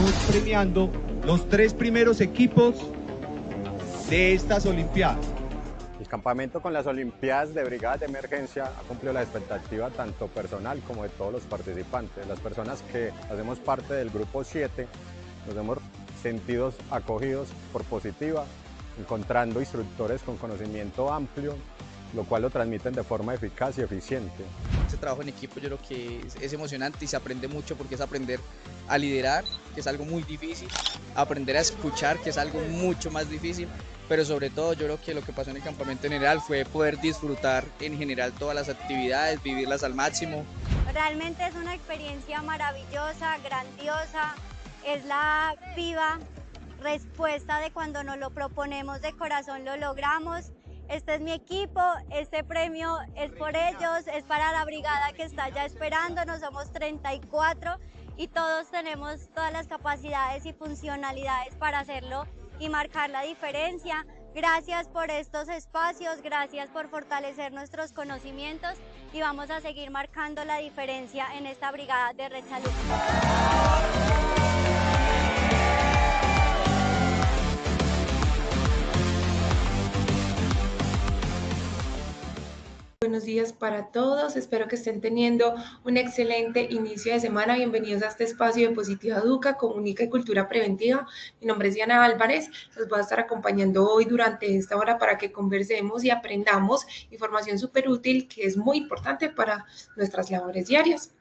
estaremos premiando los 3 primeros equipos de estas Olimpiadas. El campamento con las Olimpiadas de Brigadas de Emergencia ha cumplido la expectativa tanto personal como de todos los participantes. Las personas que hacemos parte del grupo 7 nos hemos sentido acogidos por Positiva, encontrando instructores con conocimiento amplio, lo cual lo transmiten de forma eficaz y eficiente. Ese trabajo en equipo yo creo que es emocionante y se aprende mucho porque es aprender a liderar, que es algo muy difícil, aprender a escuchar, que es algo mucho más difícil, pero sobre todo yo creo que lo que pasó en el campamento en general fue poder disfrutar en general todas las actividades, vivirlas al máximo. Realmente es una experiencia maravillosa, grandiosa, es la viva respuesta de cuando nos lo proponemos de corazón lo logramos. Este es mi equipo, este premio es por ellos, es para la brigada que está ya esperándonos, somos 34 y todos tenemos todas las capacidades y funcionalidades para hacerlo y marcar la diferencia. Gracias por estos espacios, gracias por fortalecer nuestros conocimientos y vamos a seguir marcando la diferencia en esta brigada de Red Salud. Buenos días para todos, espero que estén teniendo un excelente inicio de semana. Bienvenidos a este espacio de Positiva Educa, Comunica y Cultura Preventiva. Mi nombre es Diana Álvarez, los voy a estar acompañando hoy durante esta hora para que conversemos y aprendamos información súper útil que es muy importante para nuestras labores diarias.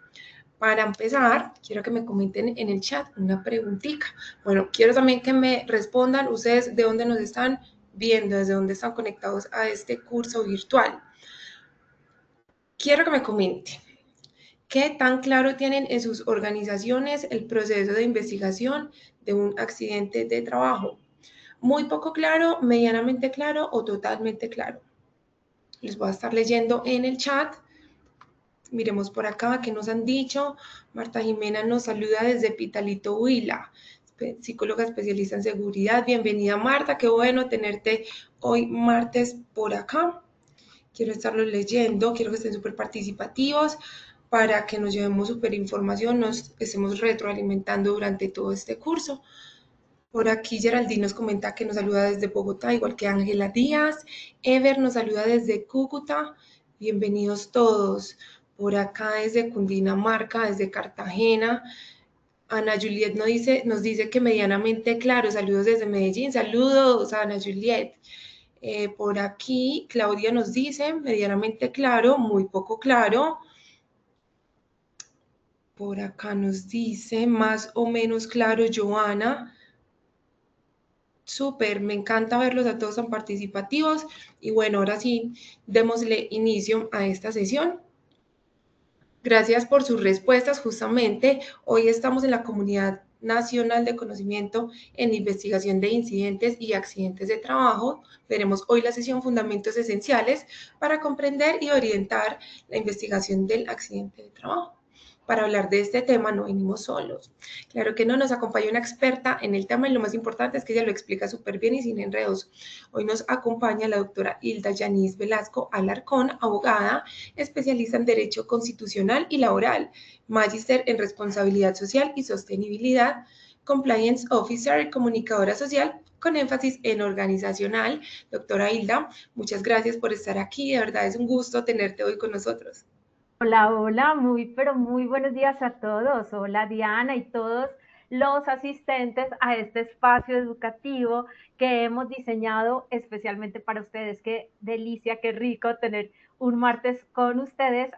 Para empezar, quiero que me comenten en el chat una preguntita. Bueno, quiero también que me respondan ustedes de dónde nos están viendo, desde dónde están conectados a este curso virtual. Quiero que me comenten, ¿qué tan claro tienen en sus organizaciones el proceso de investigación de un accidente de trabajo? ¿Muy poco claro, medianamente claro o totalmente claro? Les voy a estar leyendo en el chat. Miremos por acá qué nos han dicho. Marta Jimena nos saluda desde Pitalito, Huila, psicóloga especialista en seguridad. Bienvenida, Marta, qué bueno tenerte hoy martes por acá. Quiero estarlos leyendo, quiero que estén súper participativos para que nos llevemos súper información, nos estemos retroalimentando durante todo este curso. Por aquí Geraldine nos comenta que nos saluda desde Bogotá, igual que Ángela Díaz. Ever nos saluda desde Cúcuta. Bienvenidos todos. Por acá desde Cundinamarca, desde Cartagena. Ana Juliet nos dice que medianamente claro. Saludos desde Medellín. Saludos, Ana Juliet. Por aquí, Claudia nos dice medianamente claro, muy poco claro. Por acá nos dice más o menos claro, Joana. Súper, me encanta verlos a todos tan participativos. Y bueno, ahora sí, démosle inicio a esta sesión. Gracias por sus respuestas. Justamente hoy estamos en la Comunidad Nacional de Conocimiento en Investigación de Incidentes y Accidentes de Trabajo. Veremos hoy la sesión Fundamentos Esenciales para comprender y orientar la investigación del accidente de trabajo. Para hablar de este tema no venimos solos. Claro que no, nos acompaña una experta en el tema y lo más importante es que ella lo explica súper bien y sin enredos. Hoy nos acompaña la doctora Hilda Yanis Velasco Alarcón, abogada, especialista en Derecho Constitucional y Laboral, magíster en Responsabilidad Social y Sostenibilidad, Compliance Officer, comunicadora social con énfasis en organizacional. Doctora Hilda, muchas gracias por estar aquí, de verdad es un gusto tenerte hoy con nosotros. Hola, hola, pero muy buenos días a todos. Hola Diana y todos los asistentes a este espacio educativo que hemos diseñado especialmente para ustedes. Qué delicia, qué rico tener un martes con ustedes,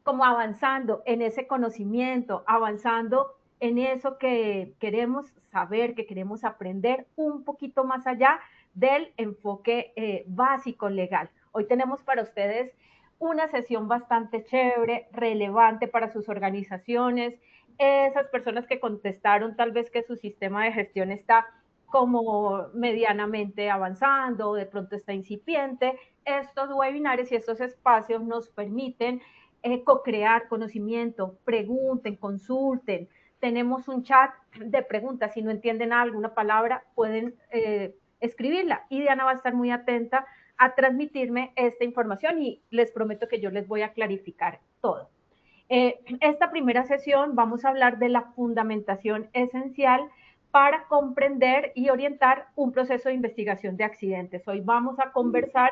como avanzando en ese conocimiento, avanzando en eso que queremos saber, que queremos aprender un poquito más allá del enfoque básico legal. Hoy tenemos para ustedes una sesión bastante chévere, relevante para sus organizaciones, esas personas que contestaron tal vez que su sistema de gestión está como medianamente avanzando, de pronto está incipiente. Estos webinars y estos espacios nos permiten co-crear conocimiento, pregunten, consulten. Tenemos un chat de preguntas, si no entienden alguna palabra pueden escribirla y Diana va a estar muy atenta a transmitirme esta información y les prometo que yo les voy a clarificar todo. Esta primera sesión vamos a hablar de la fundamentación esencial para comprender y orientar un proceso de investigación de accidentes. Hoy vamos a conversar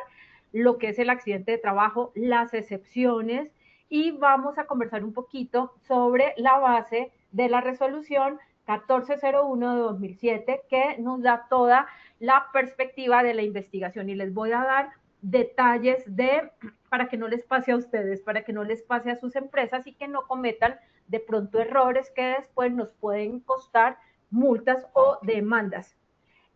lo que es el accidente de trabajo, las excepciones, y vamos a conversar un poquito sobre la base de la resolución 1401 de 2007, que nos da toda la perspectiva de la investigación. Y les voy a dar detalles para que no les pase a ustedes, para que no les pase a sus empresas y que no cometan de pronto errores que después nos pueden costar multas o demandas.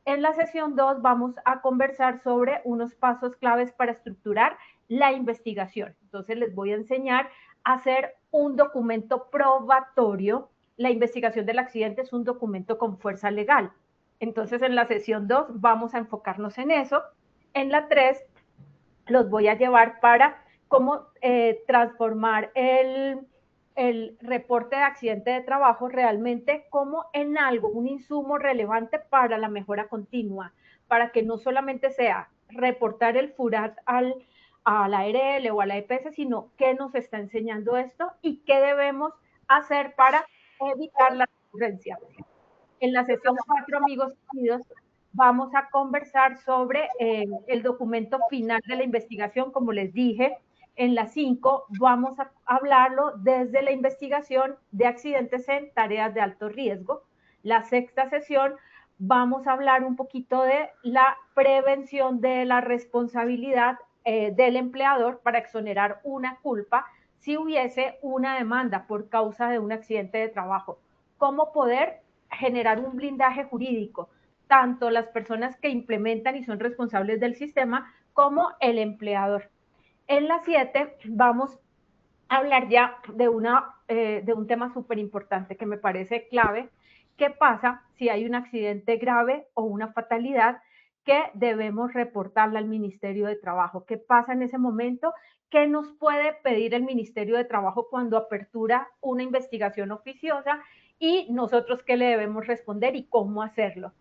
En la sesión 2 vamos a conversar sobre unos pasos claves para estructurar la investigación. Entonces les voy a enseñar a hacer un documento probatorio. La investigación del accidente es un documento con fuerza legal. Entonces en la sesión 2 vamos a enfocarnos en eso. En la 3 los voy a llevar para cómo transformar el reporte de accidente de trabajo realmente como en algo, un insumo relevante para la mejora continua, para que no solamente sea reportar el FURAT a la ARL o a la EPS, sino qué nos está enseñando esto y qué debemos hacer para evitar la recurrencia. En la sesión 4, amigos queridos, vamos a conversar sobre el documento final de la investigación, como les dije. En la 5 vamos a hablarlo desde la investigación de accidentes en tareas de alto riesgo. La 6ª sesión vamos a hablar un poquito de la prevención de la responsabilidad del empleador para exonerar una culpa si hubiese una demanda por causa de un accidente de trabajo. Cómo poder generar un blindaje jurídico, tanto las personas que implementan y son responsables del sistema como el empleador. En la 7 vamos a hablar ya de un tema súper importante que me parece clave. ¿Qué pasa si hay un accidente grave o una fatalidad que debemos reportarla al Ministerio de Trabajo? ¿Qué pasa en ese momento? ¿Qué nos puede pedir el Ministerio de Trabajo cuando apertura una investigación oficiosa? Y nosotros qué le debemos responder y cómo hacerlo.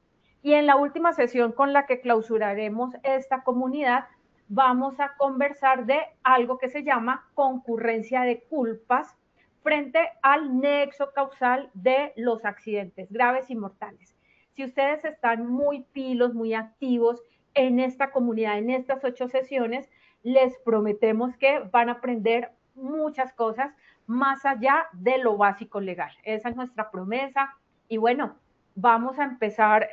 Y en la última sesión con la que clausuraremos esta comunidad, vamos a conversar de algo que se llama concurrencia de culpas frente al nexo causal de los accidentes graves y mortales. Si ustedes están muy pilos, muy activos en esta comunidad, en estas 8 sesiones, les prometemos que van a aprender muchas cosas más allá de lo básico legal. Esa es nuestra promesa. Y bueno, vamos a empezar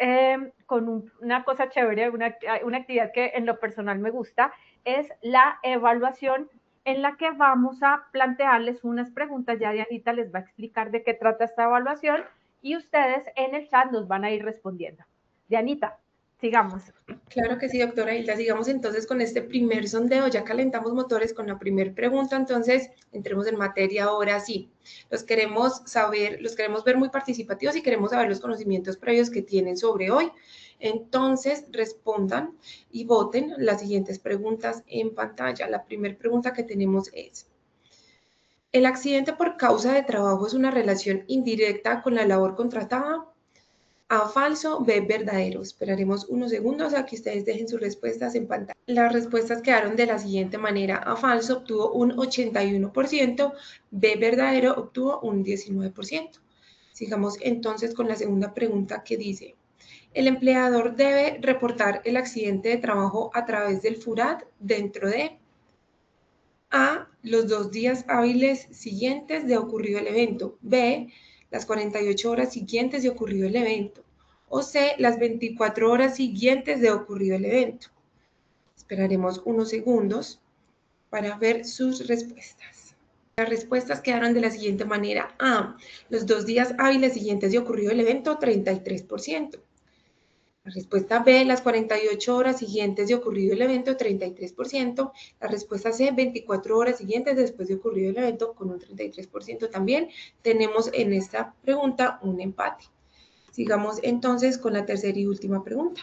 con una cosa chévere, una actividad que en lo personal me gusta, es la evaluación, en la que vamos a plantearles unas preguntas. Ya Dianita les va a explicar de qué trata esta evaluación y ustedes en el chat nos van a ir respondiendo. Dianita, sigamos. Claro que sí, doctora Hilda. Sigamos entonces con este primer sondeo. Ya calentamos motores con la primera pregunta, entonces entremos en materia ahora sí. Los queremos ver muy participativos y queremos saber los conocimientos previos que tienen sobre hoy. Entonces, respondan y voten las siguientes preguntas en pantalla. La primera pregunta que tenemos es: ¿el accidente por causa de trabajo es una relación indirecta con la labor contratada? A, falso; B, verdadero. Esperaremos unos segundos a que ustedes dejen sus respuestas en pantalla. Las respuestas quedaron de la siguiente manera: A, falso, obtuvo un 81%, B, verdadero, obtuvo un 19%. Sigamos entonces con la segunda pregunta, que dice: ¿el empleador debe reportar el accidente de trabajo a través del FURAT dentro de A, los 2 días hábiles siguientes de ocurrido el evento; B, las 48 horas siguientes de ocurrido el evento; o C, las 24 horas siguientes de ocurrido el evento? Esperaremos unos segundos para ver sus respuestas. Las respuestas quedaron de la siguiente manera: A, los 2 días hábiles siguientes de ocurrido el evento, 33%. La respuesta B, las 48 horas siguientes de ocurrido el evento, 33%. La respuesta C, 24 horas siguientes después de ocurrido el evento, con un 33% también. Tenemos en esta pregunta un empate. Sigamos entonces con la tercera y última pregunta.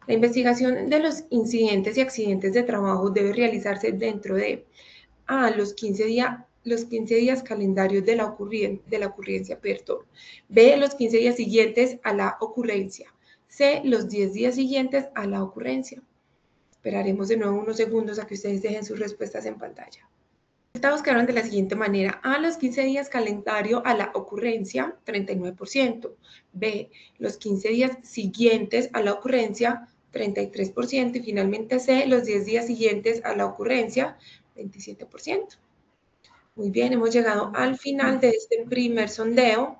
La investigación de los incidentes y accidentes de trabajo debe realizarse dentro de A, los 15 días calendarios de la ocurrencia, B, los 15 días siguientes a la ocurrencia; C, los 10 días siguientes a la ocurrencia. Esperaremos de nuevo unos segundos a que ustedes dejen sus respuestas en pantalla. resultados quedaron de la siguiente manera. A, los 15 días calendario a la ocurrencia, 39%. B, los 15 días siguientes a la ocurrencia, 33%. Y finalmente C, los 10 días siguientes a la ocurrencia, 27%. Muy bien, hemos llegado al final de este primer sondeo.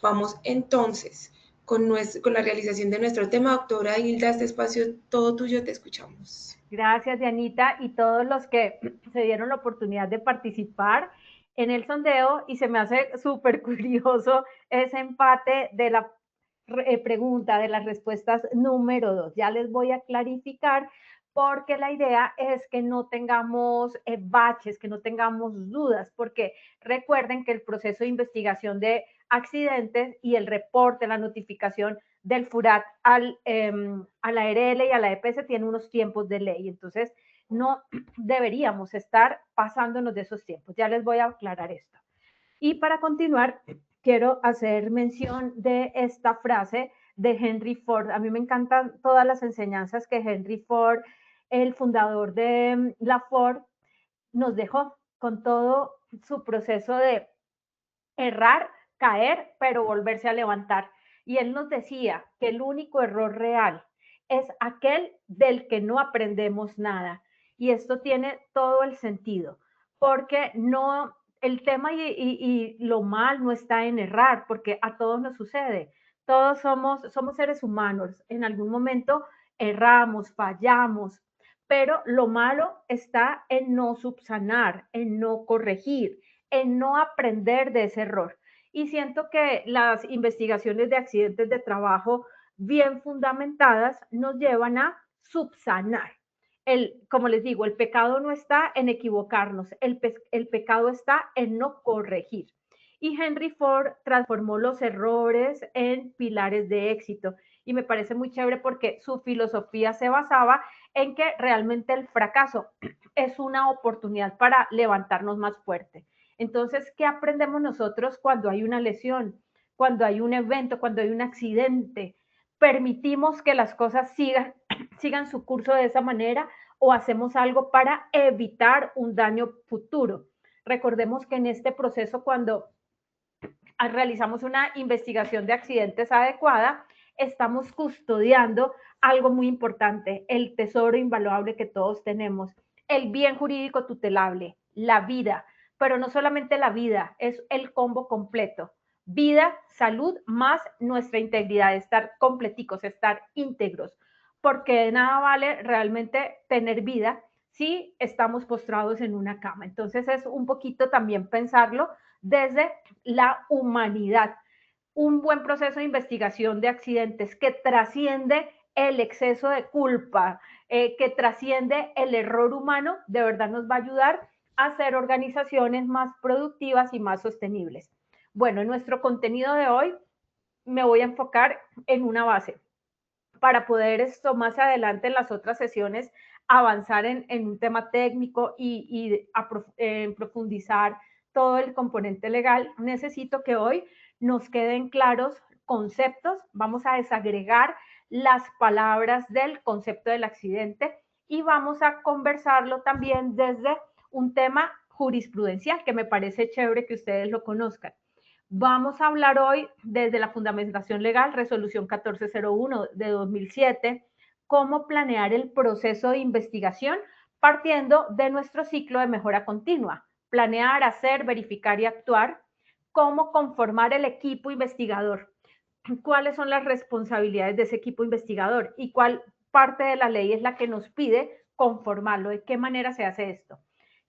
Vamos entonces con la realización de nuestro tema. Doctora Hilda, este espacio todo tuyo, te escuchamos. Gracias, Dianita, y todos los que se dieron la oportunidad de participar en el sondeo, y se me hace súper curioso ese empate de la pregunta, de las respuestas número 2. Ya les voy a clarificar, porque la idea es que no tengamos baches, que no tengamos dudas, porque recuerden que el proceso de investigación de accidentes y el reporte, la notificación del FURAT a la ARL y a la EPS tiene unos tiempos de ley, entonces no deberíamos estar pasándonos de esos tiempos. Ya les voy a aclarar esto. Y para continuar, quiero hacer mención de esta frase de Henry Ford. A mí me encantan todas las enseñanzas que Henry Ford, el fundador de la Ford, nos dejó con todo su proceso de errar, caer, pero volverse a levantar. Y él nos decía que el único error real es aquel del que no aprendemos nada. Y esto tiene todo el sentido, porque no, el tema y lo mal no está en errar, porque a todos nos sucede. Todos somos seres humanos. En algún momento erramos, fallamos, pero lo malo está en no subsanar, en no corregir, en no aprender de ese error. Y siento que las investigaciones de accidentes de trabajo bien fundamentadas nos llevan a subsanar. Como les digo, el pecado no está en equivocarnos, el pecado está en no corregir. Y Henry Ford transformó los errores en pilares de éxito. Y me parece muy chévere porque su filosofía se basaba en que realmente el fracaso es una oportunidad para levantarnos más fuerte. Entonces, ¿qué aprendemos nosotros cuando hay una lesión, cuando hay un evento, cuando hay un accidente? ¿Permitimos que las cosas sigan su curso de esa manera o hacemos algo para evitar un daño futuro? Recordemos que en este proceso, cuando realizamos una investigación de accidentes adecuada, estamos custodiando algo muy importante, el tesoro invaluable que todos tenemos, el bien jurídico tutelable, la vida, pero no solamente la vida, es el combo completo. Vida, salud, más nuestra integridad, estar completicos, estar íntegros, porque de nada vale realmente tener vida si estamos postrados en una cama. Entonces es un poquito también pensarlo desde la humanidad. Un buen proceso de investigación de accidentes que trasciende el exceso de culpa, que trasciende el error humano, de verdad nos va a ayudar a hacer organizaciones más productivas y más sostenibles. Bueno, en nuestro contenido de hoy me voy a enfocar en una base para poder esto más adelante en las otras sesiones avanzar en un tema técnico y profundizar todo el componente legal. Necesito que hoy nos queden claros conceptos, vamos a desagregar las palabras del concepto del accidente y vamos a conversarlo también desde un tema jurisprudencial que me parece chévere que ustedes lo conozcan. Vamos a hablar hoy desde la fundamentación legal, resolución 1401 de 2007, cómo planear el proceso de investigación partiendo de nuestro ciclo de mejora continua. Planear, hacer, verificar y actuar. Cómo conformar el equipo investigador. Cuáles son las responsabilidades de ese equipo investigador y cuál parte de la ley es la que nos pide conformarlo. ¿De qué manera se hace esto?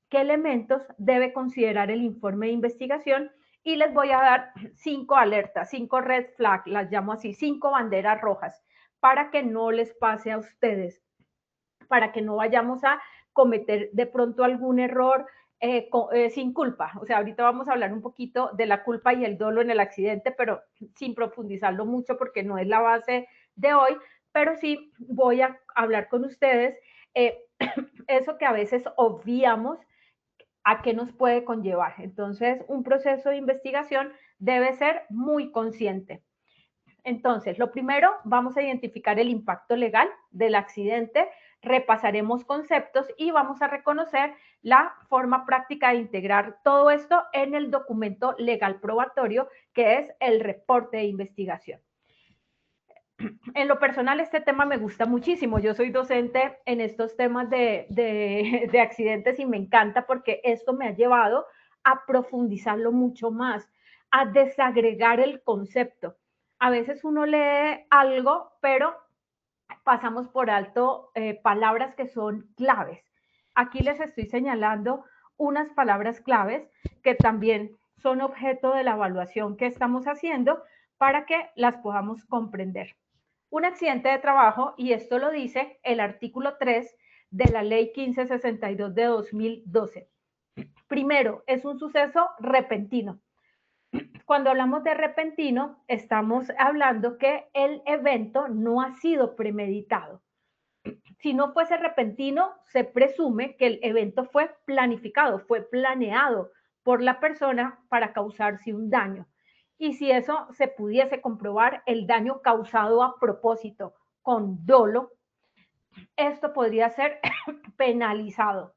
¿Qué elementos debe considerar el informe de investigación? Y les voy a dar 5 alertas, 5 red flags, las llamo así, 5 banderas rojas, para que no les pase a ustedes, para que no vayamos a cometer de pronto algún error sin culpa. O sea, ahorita vamos a hablar un poquito de la culpa y el dolo en el accidente, pero sin profundizarlo mucho porque no es la base de hoy, pero sí voy a hablar con ustedes eso que a veces obviamos, a qué nos puede conllevar. Entonces, un proceso de investigación debe ser muy consciente. Entonces, lo primero, vamos a identificar el impacto legal del accidente, repasaremos conceptos y vamos a reconocer la forma práctica de integrar todo esto en el documento legal probatorio, que es el reporte de investigación. En lo personal, este tema me gusta muchísimo. Yo soy docente en estos temas de accidentes y me encanta porque esto me ha llevado a profundizarlo mucho más, a desagregar el concepto. A veces uno lee algo, pero pasamos por alto palabras que son claves. Aquí les estoy señalando unas palabras claves que también son objeto de la evaluación que estamos haciendo para que las podamos comprender. Un accidente de trabajo, y esto lo dice el artículo 3 de la Ley 1562 de 2012. Primero, es un suceso repentino. Cuando hablamos de repentino, estamos hablando que el evento no ha sido premeditado. Si no fuese repentino, se presume que el evento fue planificado, fue planeado por la persona para causarse un daño. Y si eso se pudiese comprobar, el daño causado a propósito, con dolo, esto podría ser penalizado.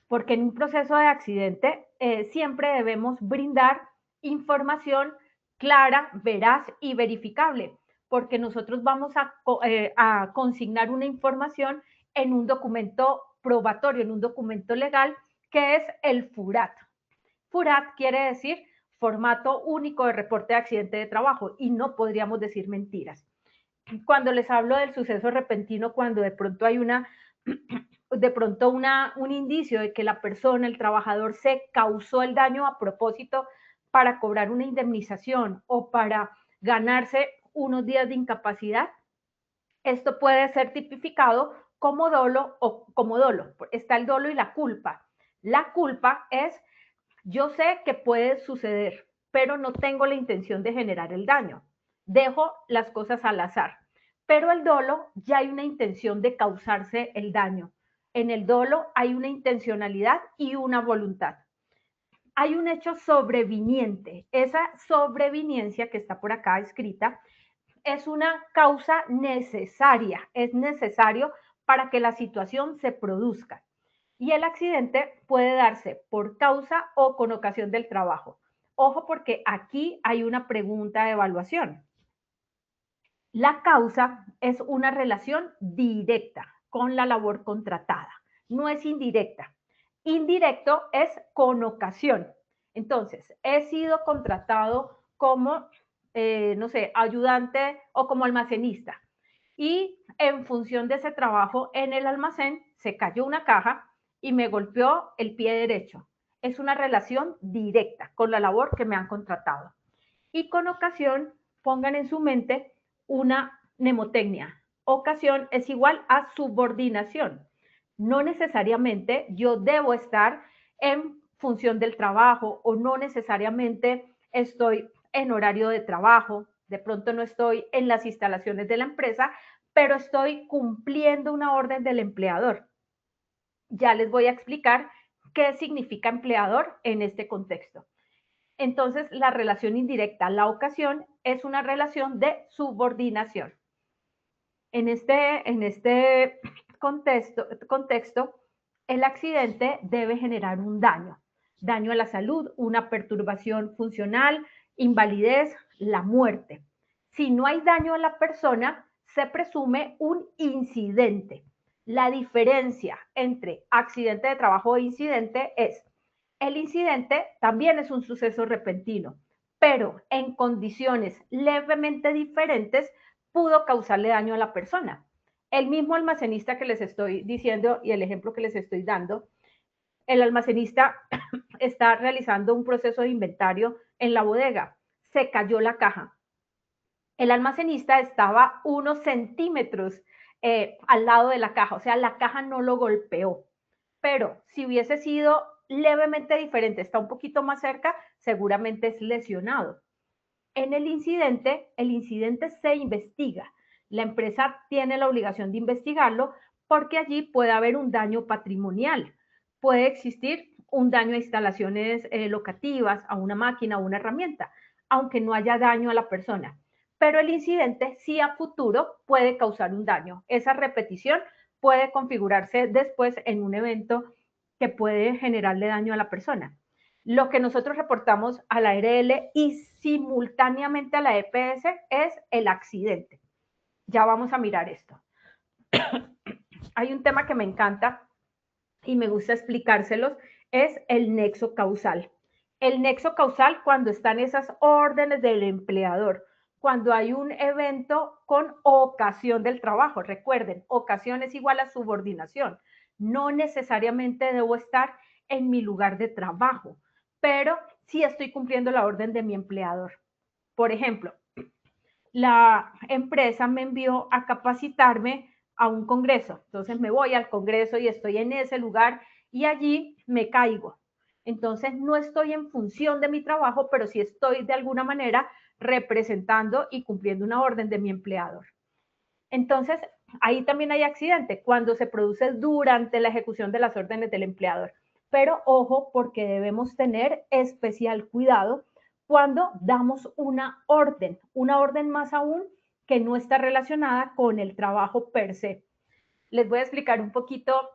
Porque en un proceso de accidente siempre debemos brindar información clara, veraz y verificable, porque nosotros vamos a consignar una información en un documento probatorio, en un documento legal, que es el FURAT. FURAT quiere decir formato único de reporte de accidente de trabajo, y no podríamos decir mentiras. Cuando les hablo del suceso repentino, cuando de pronto hay un indicio de que la persona, el trabajador, se causó el daño a propósito para cobrar una indemnización o para ganarse unos días de incapacidad, esto puede ser tipificado como dolo o como dolo. Está el dolo y la culpa. La culpa es: yo sé que puede suceder, pero no tengo la intención de generar el daño. Dejo las cosas al azar. Pero el dolo, ya hay una intención de causarse el daño. En el dolo hay una intencionalidad y una voluntad. Hay un hecho sobreviniente. Esa sobreviniencia que está por acá escrita es una causa necesaria. Es necesario para que la situación se produzca. Y el accidente puede darse por causa o con ocasión del trabajo. Ojo, porque aquí hay una pregunta de evaluación. La causa es una relación directa con la labor contratada, no es indirecta. Indirecto es con ocasión. Entonces, he sido contratado como, no sé, ayudante o como almacenista. Y en función de ese trabajo en el almacén, se cayó una caja y me golpeó el pie derecho. Es una relación directa con la labor que me han contratado. Y con ocasión, pongan en su mente una mnemotecnia. Ocasión es igual a subordinación. No necesariamente yo debo estar en función del trabajo, o no necesariamente estoy en horario de trabajo, de pronto no estoy en las instalaciones de la empresa, pero estoy cumpliendo una orden del empleador. Ya les voy a explicar qué significa empleador en este contexto. Entonces, la relación indirecta, la ocasión, es una relación de subordinación. En este contexto, el accidente debe generar un daño a la salud, una perturbación funcional, invalidez, la muerte. Si no hay daño a la persona, se presume un incidente. La diferencia entre accidente de trabajo e incidente es: el incidente también es un suceso repentino, pero en condiciones levemente diferentes pudo causarle daño a la persona. El mismo almacenista que les estoy diciendo y el ejemplo que les estoy dando, el almacenista está realizando un proceso de inventario en la bodega, se cayó la caja. El almacenista estaba unos centímetros al lado de la caja, o sea, la caja no lo golpeó. Pero si hubiese sido levemente diferente, está un poquito más cerca, seguramente es lesionado. En el incidente se investiga. La empresa tiene la obligación de investigarlo porque allí puede haber un daño patrimonial. Puede existir un daño a instalaciones locativas, a una máquina, a una herramienta, aunque no haya daño a la persona. Pero el incidente sí a futuro puede causar un daño. Esa repetición puede configurarse después en un evento que puede generarle daño a la persona. Lo que nosotros reportamos a la ARL y simultáneamente a la EPS es el accidente. Ya vamos a mirar esto. Hay un tema que me encanta y me gusta explicárselos, es el nexo causal. El nexo causal cuando están esas órdenes del empleador, cuando hay un evento con ocasión del trabajo. Recuerden, ocasión es igual a subordinación. No necesariamente debo estar en mi lugar de trabajo, pero sí estoy cumpliendo la orden de mi empleador. Por ejemplo, la empresa me envió a capacitarme a un congreso. Entonces me voy al congreso y estoy en ese lugar y allí me caigo. Entonces no estoy en función de mi trabajo, pero sí estoy de alguna manera representando y cumpliendo una orden de mi empleador. Entonces ahí también hay accidente cuando se produce durante la ejecución de las órdenes del empleador. Pero ojo, porque debemos tener especial cuidado cuando damos una orden más aún que no está relacionada con el trabajo per se. Les voy a explicar un poquito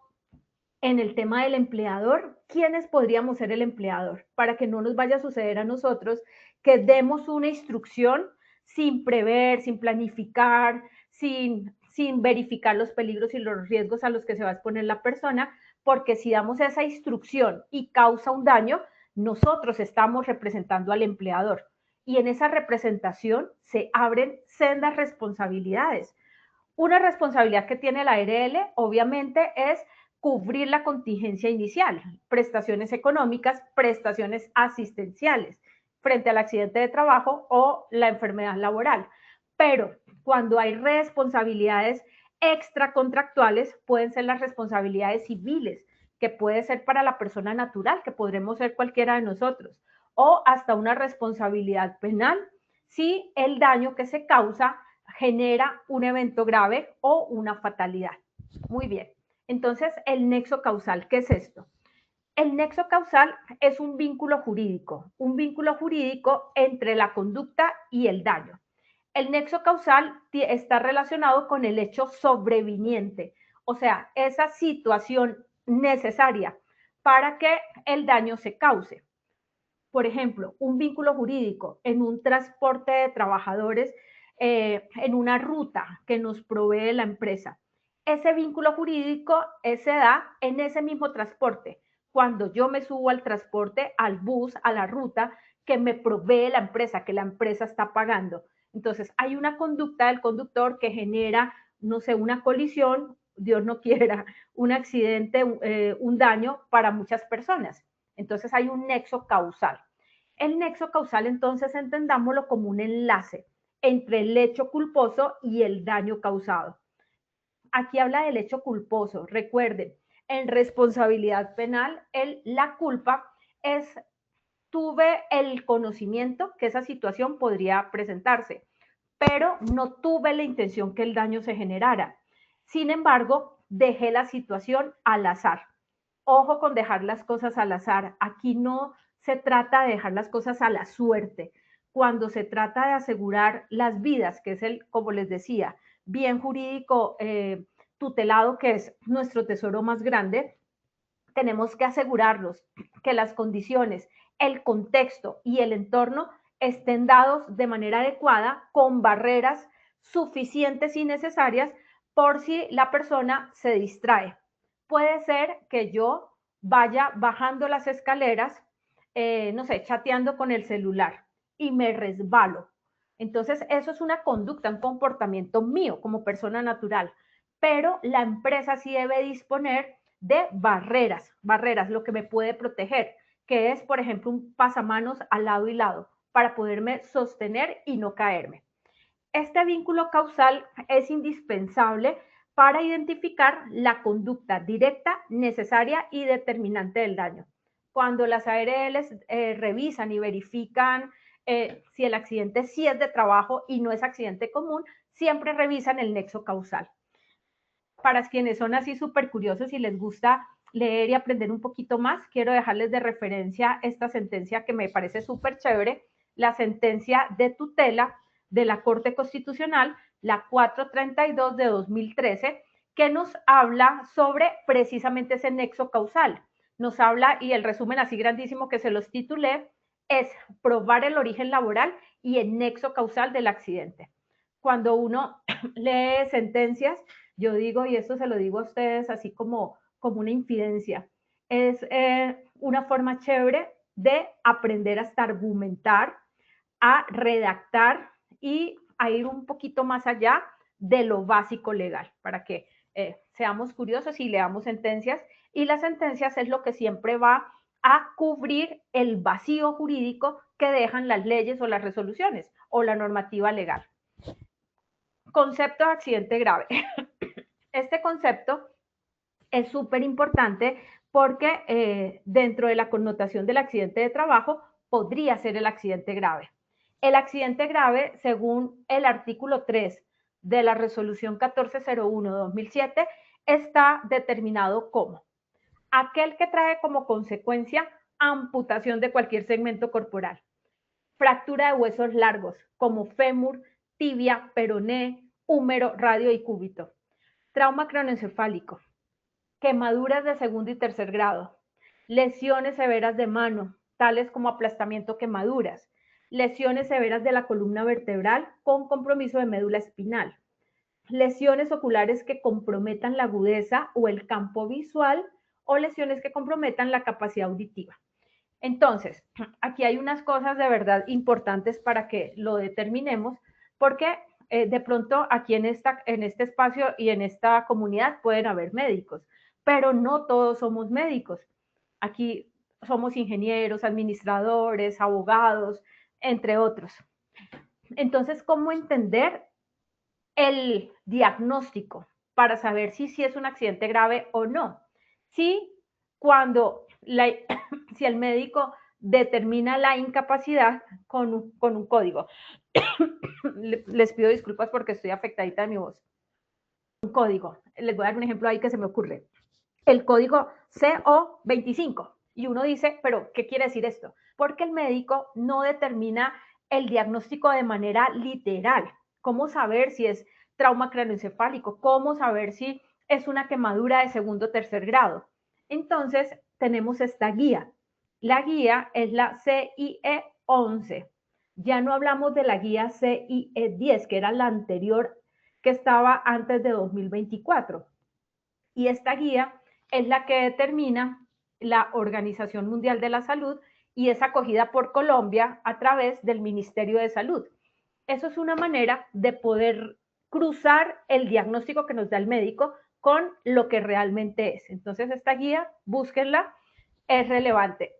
en el tema del empleador, quiénes podríamos ser el empleador, para que no nos vaya a suceder a nosotros que demos una instrucción sin prever, sin planificar, sin verificar los peligros y los riesgos a los que se va a exponer la persona, porque si damos esa instrucción y causa un daño, nosotros estamos representando al empleador. Y en esa representación se abren sendas responsabilidades. Una responsabilidad que tiene la ARL, obviamente, es cubrir la contingencia inicial, prestaciones económicas, prestaciones asistenciales frente al accidente de trabajo o la enfermedad laboral. Pero cuando hay responsabilidades extracontractuales, pueden ser las responsabilidades civiles, que puede ser para la persona natural, que podremos ser cualquiera de nosotros, o hasta una responsabilidad penal si el daño que se causa genera un evento grave o una fatalidad. Muy bien. Entonces, el nexo causal, ¿qué es esto? El nexo causal es un vínculo jurídico entre la conducta y el daño. El nexo causal está relacionado con el hecho sobreviniente, o sea, esa situación necesaria para que el daño se cause. Por ejemplo, un vínculo jurídico en un transporte de trabajadores en una ruta que nos provee la empresa. Ese vínculo jurídico se da en ese mismo transporte. Cuando yo me subo al transporte, al bus, a la ruta que me provee la empresa, que la empresa está pagando. Entonces, hay una conducta del conductor que genera, no sé, una colisión, Dios no quiera, un accidente, un daño para muchas personas. Entonces, hay un nexo causal. El nexo causal, entonces, entendámoslo como un enlace entre el hecho culposo y el daño causado. Aquí habla del hecho culposo. Recuerden, en responsabilidad penal, la culpa es tuve el conocimiento que esa situación podría presentarse, pero no tuve la intención que el daño se generara. Sin embargo, dejé la situación al azar. Ojo con dejar las cosas al azar. Aquí no se trata de dejar las cosas a la suerte. Cuando se trata de asegurar las vidas, que es como les decía, bien jurídico tutelado, que es nuestro tesoro más grande, tenemos que asegurarnos que las condiciones, el contexto y el entorno estén dados de manera adecuada, con barreras suficientes y necesarias por si la persona se distrae. Puede ser que yo vaya bajando las escaleras, no sé, chateando con el celular y me resbalo. Entonces, eso es una conducta, un comportamiento mío como persona natural, pero la empresa sí debe disponer de barreras, lo que me puede proteger, que es, por ejemplo, un pasamanos al lado y lado para poderme sostener y no caerme. Este vínculo causal es indispensable para identificar la conducta directa, necesaria y determinante del daño. Cuando las ARLs revisan y verifican si el accidente sí es de trabajo y no es accidente común, siempre revisan el nexo causal. Para quienes son así súper curiosos y les gusta leer y aprender un poquito más, quiero dejarles de referencia esta sentencia que me parece súper chévere, la sentencia de tutela de la Corte Constitucional, la 432 de 2013, que nos habla sobre precisamente ese nexo causal. Nos habla, y el resumen así grandísimo que se los titulé, es probar el origen laboral y el nexo causal del accidente. Cuando uno lee sentencias, yo digo, y esto se lo digo a ustedes así como una infidencia, es una forma chévere de aprender hasta argumentar, a redactar y a ir un poquito más allá de lo básico legal, para que seamos curiosos y leamos sentencias. Y las sentencias es lo que siempre va a cubrir el vacío jurídico que dejan las leyes o las resoluciones o la normativa legal. Concepto de accidente grave. Este concepto es súper importante porque dentro de la connotación del accidente de trabajo podría ser el accidente grave. El accidente grave, según el artículo 3 de la resolución 1401-2007, está determinado como aquel que trae como consecuencia amputación de cualquier segmento corporal, fractura de huesos largos como fémur, tibia, peroné, húmero, radio y cúbito, trauma craneoencefálico, quemaduras de segundo y tercer grado, lesiones severas de mano, tales como aplastamiento, quemaduras, lesiones severas de la columna vertebral con compromiso de médula espinal, lesiones oculares que comprometan la agudeza o el campo visual o lesiones que comprometan la capacidad auditiva. Entonces, aquí hay unas cosas de verdad importantes para que lo determinemos, porque de pronto aquí en este espacio y en esta comunidad pueden haber médicos, pero no todos somos médicos. Aquí somos ingenieros, administradores, abogados, entre otros. Entonces, ¿cómo entender el diagnóstico para saber si es un accidente grave o no? Si cuando si el médico determina la incapacidad con un código. Les pido disculpas porque estoy afectadita de mi voz. Un código. Les voy a dar un ejemplo ahí que se me ocurre. El código CO25. Y uno dice, pero ¿qué quiere decir esto? Porque el médico no determina el diagnóstico de manera literal. ¿Cómo saber si es trauma craneoencefálico? ¿Cómo saber si es una quemadura de segundo o tercer grado? Entonces, tenemos esta guía. La guía es la CIE 11. Ya no hablamos de la guía CIE 10, que era la anterior, que estaba antes de 2024. Y esta guía es la que determina la Organización Mundial de la Salud y es acogida por Colombia a través del Ministerio de Salud. Eso es una manera de poder cruzar el diagnóstico que nos da el médico con lo que realmente es. Entonces, esta guía, búsquenla, es relevante.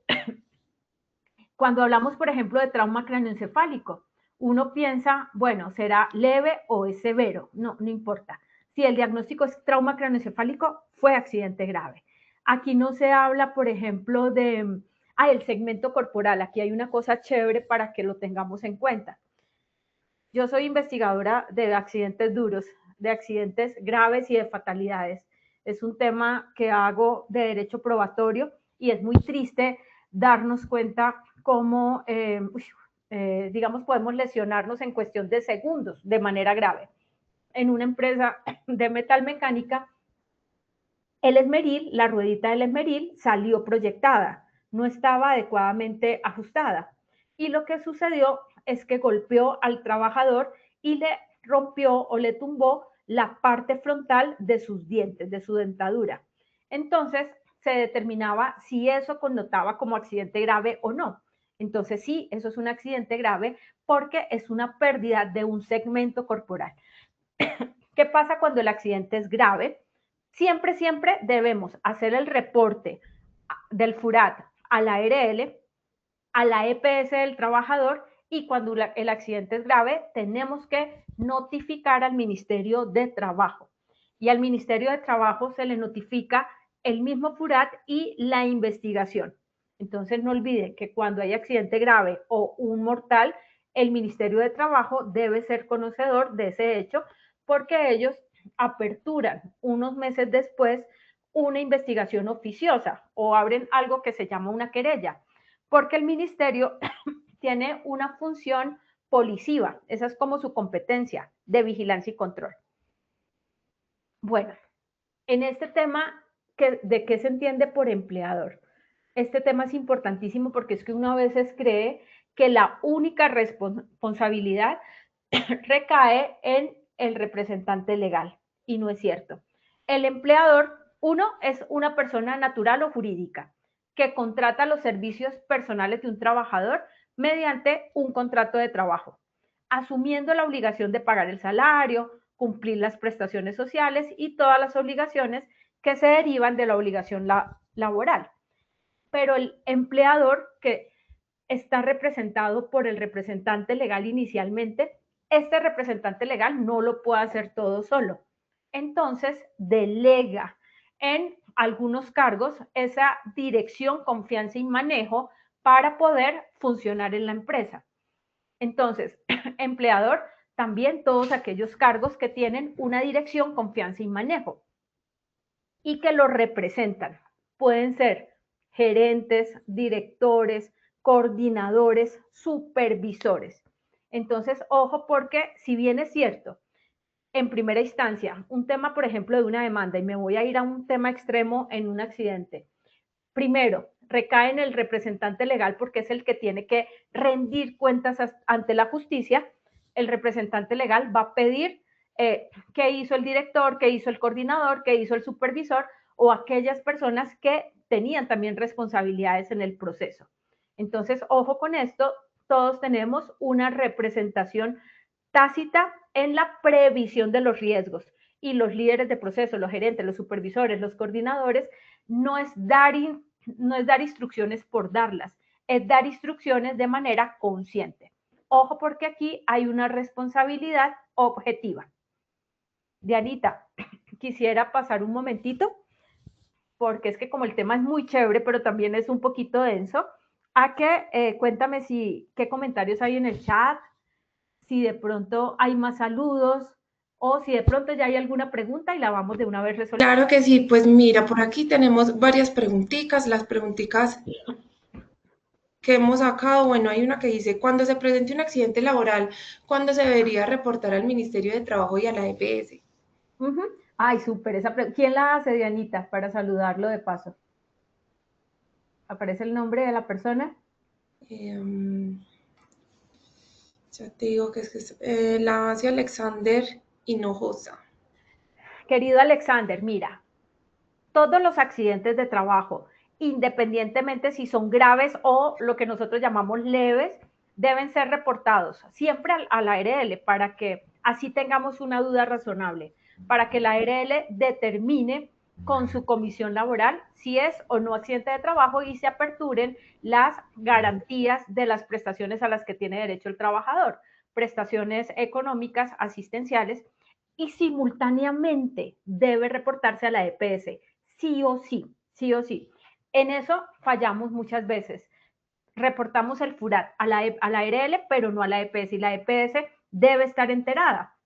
Cuando hablamos, por ejemplo, de trauma craneoencefálico, uno piensa, bueno, ¿será leve o es severo? No, no importa. Si el diagnóstico es trauma craneoencefálico, fue accidente grave. Aquí no se habla, por ejemplo, de el segmento corporal. Aquí hay una cosa chévere para que lo tengamos en cuenta. Yo soy investigadora de accidentes duros, de accidentes graves y de fatalidades. Es un tema que hago de derecho probatorio y es muy triste darnos cuenta cómo, digamos, podemos lesionarnos en cuestión de segundos de manera grave. En una empresa de metalmecánica, el esmeril, la ruedita del esmeril salió proyectada, no estaba adecuadamente ajustada. Y lo que sucedió es que golpeó al trabajador y le rompió o le tumbó la parte frontal de sus dientes, de su dentadura. Entonces, se determinaba si eso connotaba como accidente grave o no. Entonces, sí, eso es un accidente grave porque es una pérdida de un segmento corporal. ¿Qué pasa cuando el accidente es grave? Siempre debemos hacer el reporte del FURAT a la ARL, a la EPS del trabajador, y cuando el accidente es grave tenemos que notificar al Ministerio de Trabajo. Y al Ministerio de Trabajo se le notifica el mismo FURAT y la investigación. Entonces no olviden que cuando hay accidente grave o un mortal, el Ministerio de Trabajo debe ser conocedor de ese hecho porque ellos aperturan unos meses después una investigación oficiosa o abren algo que se llama una querella, porque el ministerio tiene una función policiva, esa es como su competencia de vigilancia y control. Bueno, En este tema, ¿de qué se entiende por empleador? Este tema es importantísimo porque es que uno a veces cree que la única responsabilidad recae en el representante legal y no es cierto. El empleador, uno, es una persona natural o jurídica que contrata los servicios personales de un trabajador mediante un contrato de trabajo, asumiendo la obligación de pagar el salario, cumplir las prestaciones sociales y todas las obligaciones que se derivan de la obligación laboral. Pero el empleador, que está representado por el representante legal inicialmente, este representante legal no lo puede hacer todo solo. Entonces, delega en algunos cargos esa dirección, confianza y manejo para poder funcionar en la empresa. Entonces, empleador, también todos aquellos cargos que tienen una dirección, confianza y manejo y que lo representan. Pueden ser gerentes, directores, coordinadores, supervisores. Entonces, ojo, porque si bien es cierto, en primera instancia, un tema, por ejemplo, de una demanda, y me voy a ir a un tema extremo en un accidente, primero, recae en el representante legal porque es el que tiene que rendir cuentas ante la justicia. El representante legal va a pedir qué hizo el director, qué hizo el coordinador, qué hizo el supervisor o aquellas personas que tenían también responsabilidades en el proceso. Entonces, ojo con esto, todos tenemos una representación tácita en la previsión de los riesgos y los líderes de proceso, los gerentes, los supervisores, los coordinadores, no es dar instrucciones por darlas, es dar instrucciones de manera consciente. Ojo porque aquí hay una responsabilidad objetiva. Dianita, quisiera pasar un momentito, porque es que como el tema es muy chévere, pero también es un poquito denso, a que cuéntame qué comentarios hay en el chat, si de pronto hay más saludos o si de pronto ya hay alguna pregunta y la vamos de una vez resolviendo. Claro que sí, pues mira, por aquí tenemos varias preguntitas, las preguntitas que hemos sacado. Bueno, hay una que dice, cuando se presente un accidente laboral, ¿cuándo se debería reportar al Ministerio de Trabajo y a la EPS? Ay, súper, ¿quién la hace, Dianita, para saludarlo de paso? ¿Aparece el nombre de la persona? Ya te digo que la hace Alexander Hinojosa. Querido Alexander, mira, todos los accidentes de trabajo, independientemente si son graves o lo que nosotros llamamos leves, deben ser reportados siempre a la ARL para que así tengamos una duda razonable, para que la ARL determine con su comisión laboral si es o no accidente de trabajo y se aperturen las garantías de las prestaciones a las que tiene derecho el trabajador, prestaciones económicas, asistenciales, y simultáneamente debe reportarse a la EPS, sí o sí, sí o sí. En eso fallamos muchas veces. Reportamos el FURAT a la ARL, pero no a la EPS, y la EPS debe estar enterada.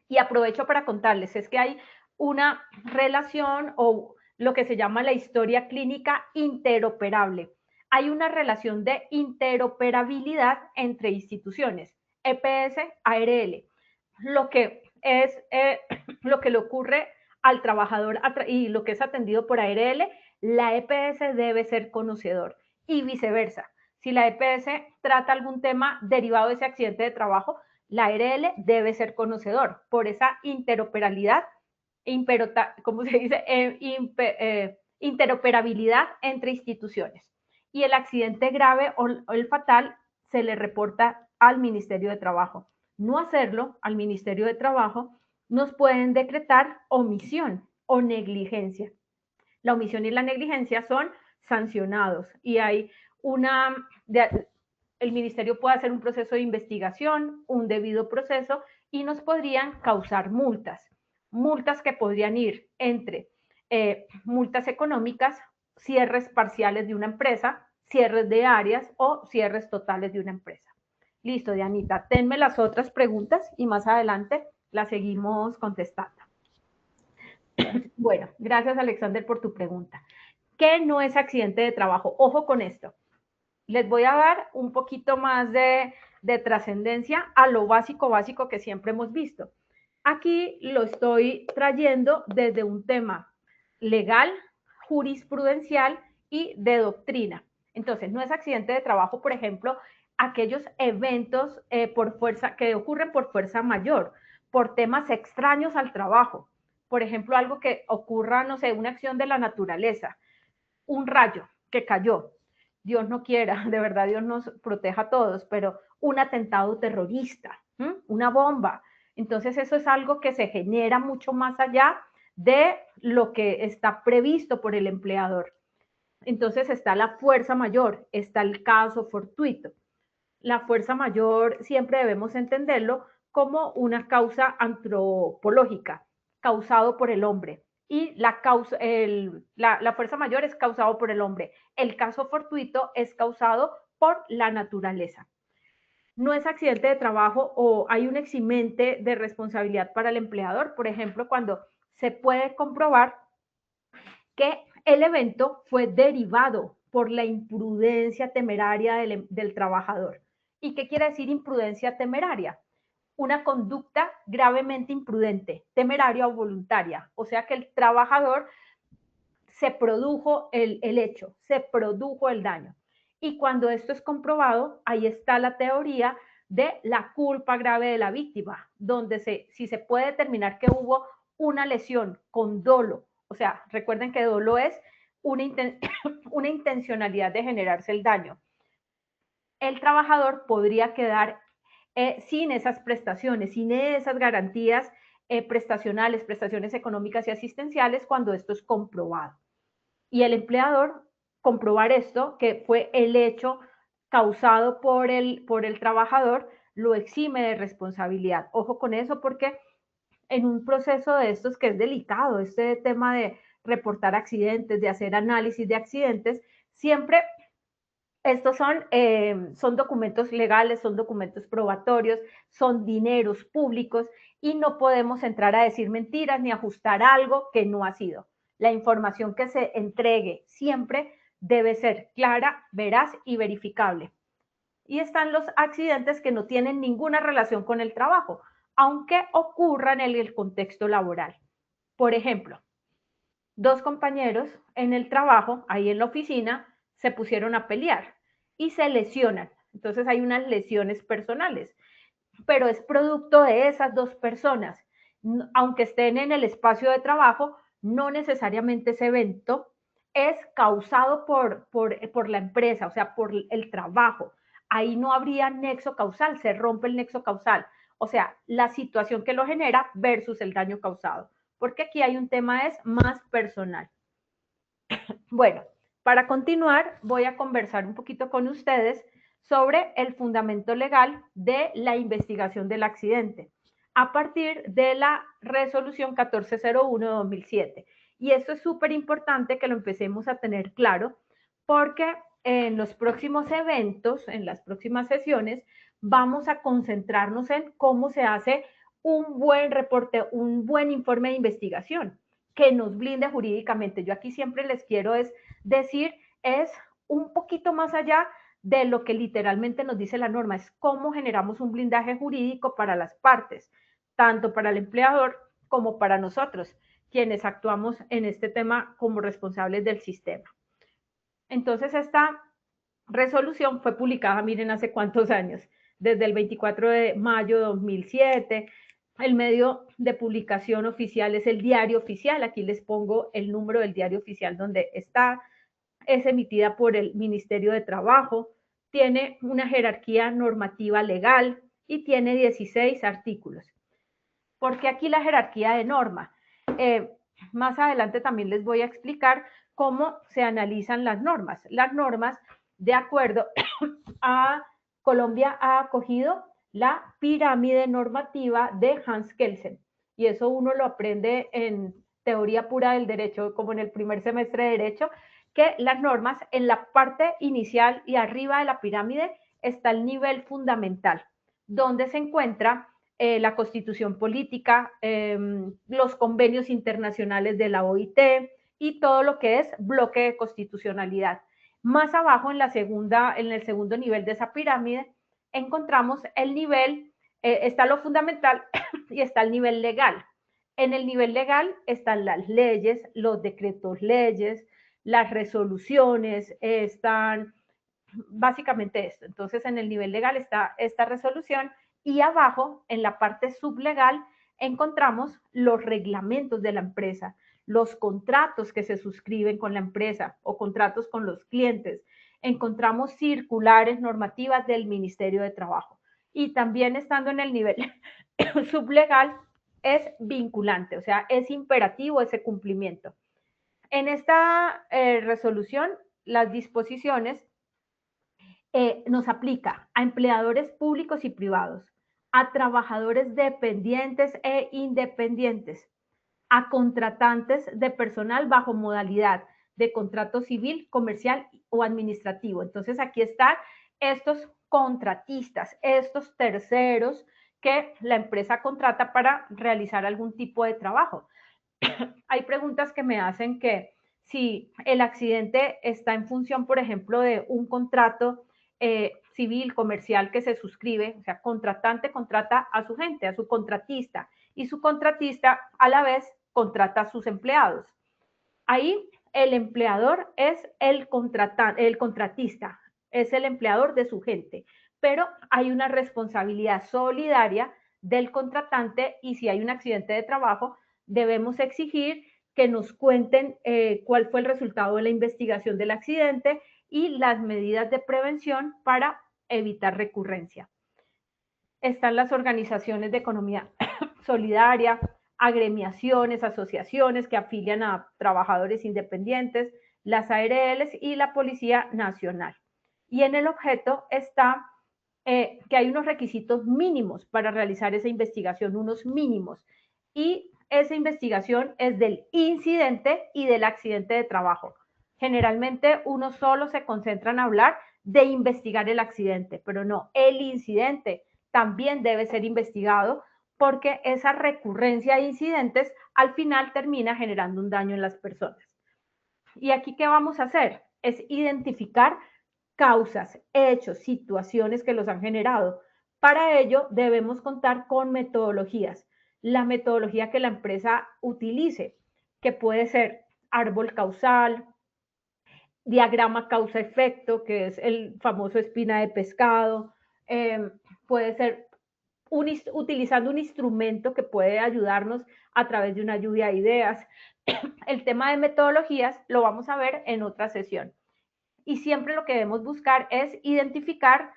Y aprovecho para contarles, es que hay una relación o lo que se llama la historia clínica interoperable. Hay una relación de interoperabilidad entre instituciones, EPS, ARL. Lo que le ocurre al trabajador y lo que es atendido por ARL, la EPS debe ser conocedor y viceversa. Si la EPS trata algún tema derivado de ese accidente de trabajo, la ARL debe ser conocedor por esa interoperabilidad, ¿cómo se dice? Interoperabilidad entre instituciones. Y el accidente grave o el fatal se le reporta al Ministerio de Trabajo. No hacerlo al Ministerio de Trabajo nos pueden decretar omisión o negligencia. La omisión y la negligencia son sancionados y hay el ministerio puede hacer un proceso de investigación, un debido proceso y nos podrían causar multas que podrían ir entre multas económicas, cierres parciales de una empresa, cierres de áreas o cierres totales de una empresa. Listo, Dianita, tenme las otras preguntas y más adelante las seguimos contestando. Bueno, gracias Alexander por tu pregunta. ¿Qué no es accidente de trabajo? Ojo con esto. Les voy a dar un poquito más de trascendencia a lo básico que siempre hemos visto. Aquí lo estoy trayendo desde un tema legal, jurisprudencial y de doctrina. Entonces, no es accidente de trabajo, por ejemplo, aquellos eventos que ocurren por fuerza mayor, por temas extraños al trabajo. Por ejemplo, algo que ocurra, no sé, una acción de la naturaleza, un rayo que cayó. Dios no quiera, de verdad Dios nos proteja a todos, pero un atentado terrorista, una bomba. Entonces eso es algo que se genera mucho más allá de lo que está previsto por el empleador. Entonces está la fuerza mayor, está el caso fortuito. La fuerza mayor siempre debemos entenderlo como una causa antropológica, causado por el hombre. Y la fuerza mayor es causado por el hombre. El caso fortuito es causado por la naturaleza. No es accidente de trabajo o hay un eximente de responsabilidad para el empleador, por ejemplo, cuando se puede comprobar que el evento fue derivado por la imprudencia temeraria del trabajador. ¿Y qué quiere decir imprudencia temeraria? Una conducta gravemente imprudente, temeraria o voluntaria. O sea que el trabajador se produjo el hecho, se produjo el daño. Y cuando esto es comprobado, ahí está la teoría de la culpa grave de la víctima, donde si se puede determinar que hubo una lesión con dolo, o sea, recuerden que dolo es una intencionalidad de generarse el daño. El trabajador podría quedar sin esas prestaciones, sin esas garantías prestacionales, prestaciones económicas y asistenciales cuando esto es comprobado. Y el empleador comprobar esto, que fue el hecho causado por el trabajador, lo exime de responsabilidad. Ojo con eso porque en un proceso de estos que es delicado, este tema de reportar accidentes, de hacer análisis de accidentes, siempre estos son documentos legales, son documentos probatorios, son dineros públicos y no podemos entrar a decir mentiras ni ajustar algo que no ha sido. La información que se entregue siempre debe ser clara, veraz y verificable. Y están los accidentes que no tienen ninguna relación con el trabajo, aunque ocurran en el contexto laboral. Por ejemplo, dos compañeros en el trabajo, ahí en la oficina, se pusieron a pelear y se lesionan. Entonces hay unas lesiones personales, pero es producto de esas dos personas. Aunque estén en el espacio de trabajo, no necesariamente ese evento es causado por la empresa, o sea, por el trabajo. Ahí no habría nexo causal, se rompe el nexo causal. O sea, la situación que lo genera versus el daño causado. Porque aquí hay un tema es más personal. Bueno, para continuar, voy a conversar un poquito con ustedes sobre el fundamento legal de la investigación del accidente a partir de la resolución 1401 de 2007. Y esto es súper importante que lo empecemos a tener claro porque en los próximos eventos, en las próximas sesiones, vamos a concentrarnos en cómo se hace un buen reporte, un buen informe de investigación que nos blinde jurídicamente. Yo aquí siempre les quiero decir, es un poquito más allá de lo que literalmente nos dice la norma, es cómo generamos un blindaje jurídico para las partes, tanto para el empleador como para nosotros, quienes actuamos en este tema como responsables del sistema. Entonces, esta resolución fue publicada, miren, hace cuántos años, desde el 24 de mayo de 2007, el medio de publicación oficial es el Diario Oficial, aquí les pongo el número del Diario Oficial donde está, es emitida por el Ministerio de Trabajo, tiene una jerarquía normativa legal y tiene 16 artículos. ¿Por qué aquí la jerarquía de norma? Más adelante también les voy a explicar cómo se analizan las normas. Las normas, de acuerdo a Colombia, ha acogido la pirámide normativa de Hans Kelsen. Y eso uno lo aprende en teoría pura del derecho, como en el primer semestre de derecho, que las normas en la parte inicial y arriba de la pirámide está el nivel fundamental, donde se encuentra la constitución política, los convenios internacionales de la OIT y todo lo que es bloque de constitucionalidad. Más abajo, en el segundo nivel de esa pirámide, encontramos el nivel Está lo fundamental y está el nivel legal. En el nivel legal están las leyes, los decretos leyes, las resoluciones, están básicamente esto. Entonces, en el nivel legal está esta resolución y abajo, en la parte sublegal, encontramos los reglamentos de la empresa, los contratos que se suscriben con la empresa o contratos con los clientes. Encontramos circulares normativas del Ministerio de Trabajo. Y también estando en el nivel sublegal, es vinculante, o sea, es imperativo ese cumplimiento. En esta resolución, las disposiciones nos aplica a empleadores públicos y privados, a trabajadores dependientes e independientes, a contratantes de personal bajo modalidad de contrato civil, comercial o administrativo. Entonces aquí están estos contratistas, estos terceros que la empresa contrata para realizar algún tipo de trabajo. Hay preguntas que me hacen que si el accidente está en función, por ejemplo, de un contrato civil, comercial que se suscribe, o sea, contratante contrata a su gente, a su contratista, y su contratista a la vez contrata a sus empleados. Ahí el empleador es el contratista, es el empleador de su gente, pero hay una responsabilidad solidaria del contratante y si hay un accidente de trabajo, debemos exigir que nos cuenten cuál fue el resultado de la investigación del accidente y las medidas de prevención para evitar recurrencia. Están las organizaciones de economía solidaria, agremiaciones, asociaciones que afilian a trabajadores independientes, las ARLs y la Policía Nacional. Y en el objeto está que hay unos requisitos mínimos para realizar esa investigación, unos mínimos. Y esa investigación es del incidente y del accidente de trabajo. Generalmente uno solo se concentra en hablar de investigar el accidente, pero no, el incidente también debe ser investigado porque esa recurrencia de incidentes al final termina generando un daño en las personas. ¿Y aquí qué vamos a hacer? Es identificar causas, hechos, situaciones que los han generado. Para ello debemos contar con metodologías. La metodología que la empresa utilice, que puede ser árbol causal, diagrama causa-efecto, que es el famoso espina de pescado, puede ser utilizando un instrumento que puede ayudarnos a través de una lluvia de ideas. El tema de metodologías lo vamos a ver en otra sesión. Y siempre lo que debemos buscar es identificar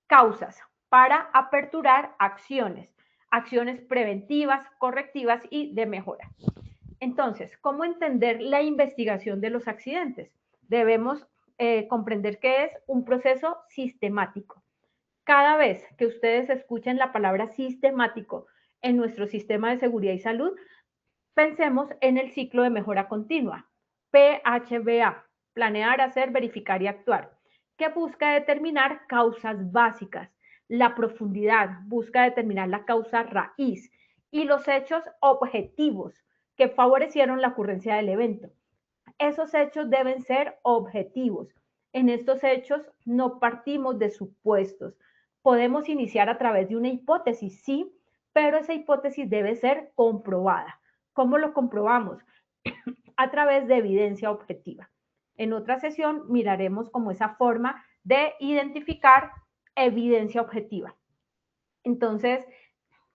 causas para aperturar acciones, acciones preventivas, correctivas y de mejora. Entonces, ¿cómo entender la investigación de los accidentes? Debemos comprender que es un proceso sistemático. Cada vez que ustedes escuchen la palabra sistemático en nuestro sistema de seguridad y salud, pensemos en el ciclo de mejora continua, PHBA, planear, hacer, verificar y actuar, que busca determinar causas básicas, la profundidad, busca determinar la causa raíz y los hechos objetivos que favorecieron la ocurrencia del evento. Esos hechos deben ser objetivos. En estos hechos no partimos de supuestos. Podemos iniciar a través de una hipótesis, sí, pero esa hipótesis debe ser comprobada. ¿Cómo lo comprobamos? A través de evidencia objetiva. En otra sesión miraremos como esa forma de identificar evidencia objetiva. Entonces,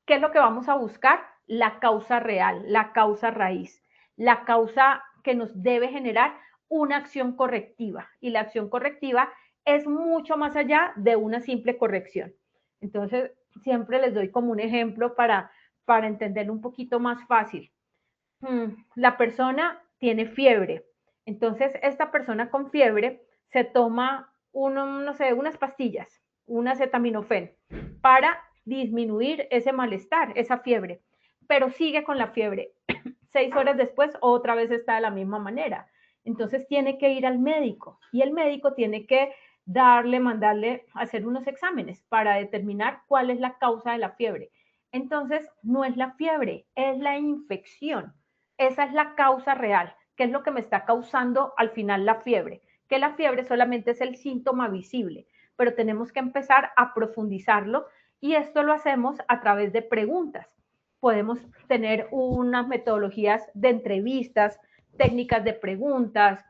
¿qué es lo que vamos a buscar? La causa real, la causa raíz, la causa que nos debe generar una acción correctiva. Y la acción correctiva es mucho más allá de una simple corrección. Entonces, siempre les doy como un ejemplo para entenderlo un poquito más fácil. La persona tiene fiebre. Entonces, esta persona con fiebre se toma unas pastillas, un acetaminofén, para disminuir ese malestar, esa fiebre, pero sigue con la fiebre. 6 horas después, otra vez está de la misma manera. Entonces, tiene que ir al médico y el médico tiene que mandarle a hacer unos exámenes para determinar cuál es la causa de la fiebre. Entonces, no es la fiebre, es la infección. Esa es la causa real, que es lo que me está causando al final la fiebre, que la fiebre solamente es el síntoma visible, pero tenemos que empezar a profundizarlo Y esto lo hacemos a través de preguntas. Podemos tener unas metodologías de entrevistas, técnicas de preguntas,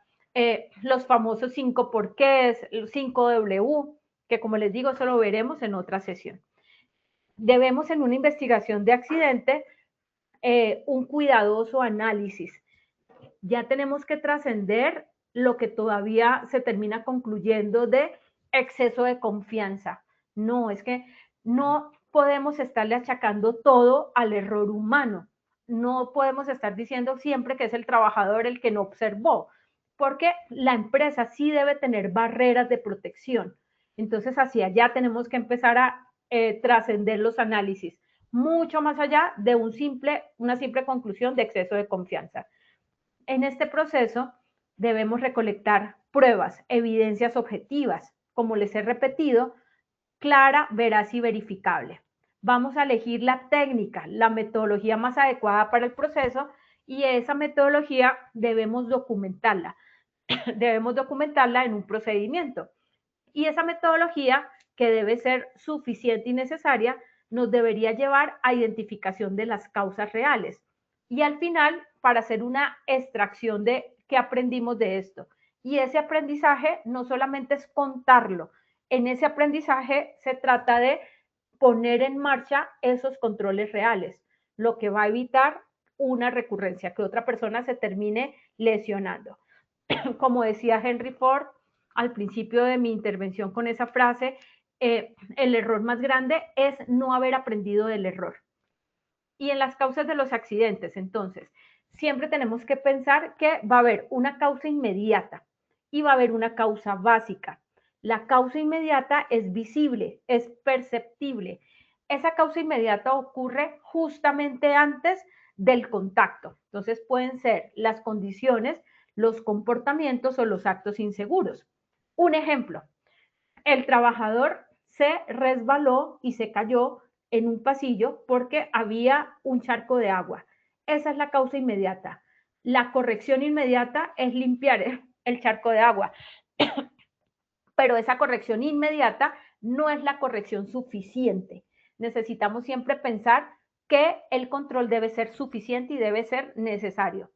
los famosos 5 porqués, los 5W, que como les digo, eso lo veremos en otra sesión. Debemos en una investigación de accidente un cuidadoso análisis. Ya tenemos que trascender lo que todavía se termina concluyendo de exceso de confianza. No, es que no podemos estarle achacando todo al error humano. No podemos estar diciendo siempre que es el trabajador el que no observó, porque la empresa sí debe tener barreras de protección. Entonces, hacia allá tenemos que empezar a trascender los análisis, mucho más allá de una simple conclusión de exceso de confianza. En este proceso debemos recolectar pruebas, evidencias objetivas, como les he repetido, clara, veraz y verificable. Vamos a elegir la técnica, la metodología más adecuada para el proceso y esa metodología debemos documentarla. Debemos documentarla en un procedimiento. Y esa metodología, que debe ser suficiente y necesaria, nos debería llevar a identificación de las causas reales. Y al final, para hacer una extracción de qué aprendimos de esto. Y ese aprendizaje no solamente es contarlo, en ese aprendizaje se trata de poner en marcha esos controles reales, lo que va a evitar una recurrencia, que otra persona se termine lesionando. Como decía Henry Ford al principio de mi intervención con esa frase, el error más grande es no haber aprendido del error. Y en las causas de los accidentes, entonces, siempre tenemos que pensar que va a haber una causa inmediata y va a haber una causa básica. La causa inmediata es visible, es perceptible. Esa causa inmediata ocurre justamente antes del contacto. Entonces pueden ser las condiciones, los comportamientos o los actos inseguros. Un ejemplo, el trabajador se resbaló y se cayó en un pasillo porque había un charco de agua. Esa es la causa inmediata. La corrección inmediata es limpiar el charco de agua. Pero esa corrección inmediata no es la corrección suficiente. Necesitamos siempre pensar que el control debe ser suficiente y debe ser necesario.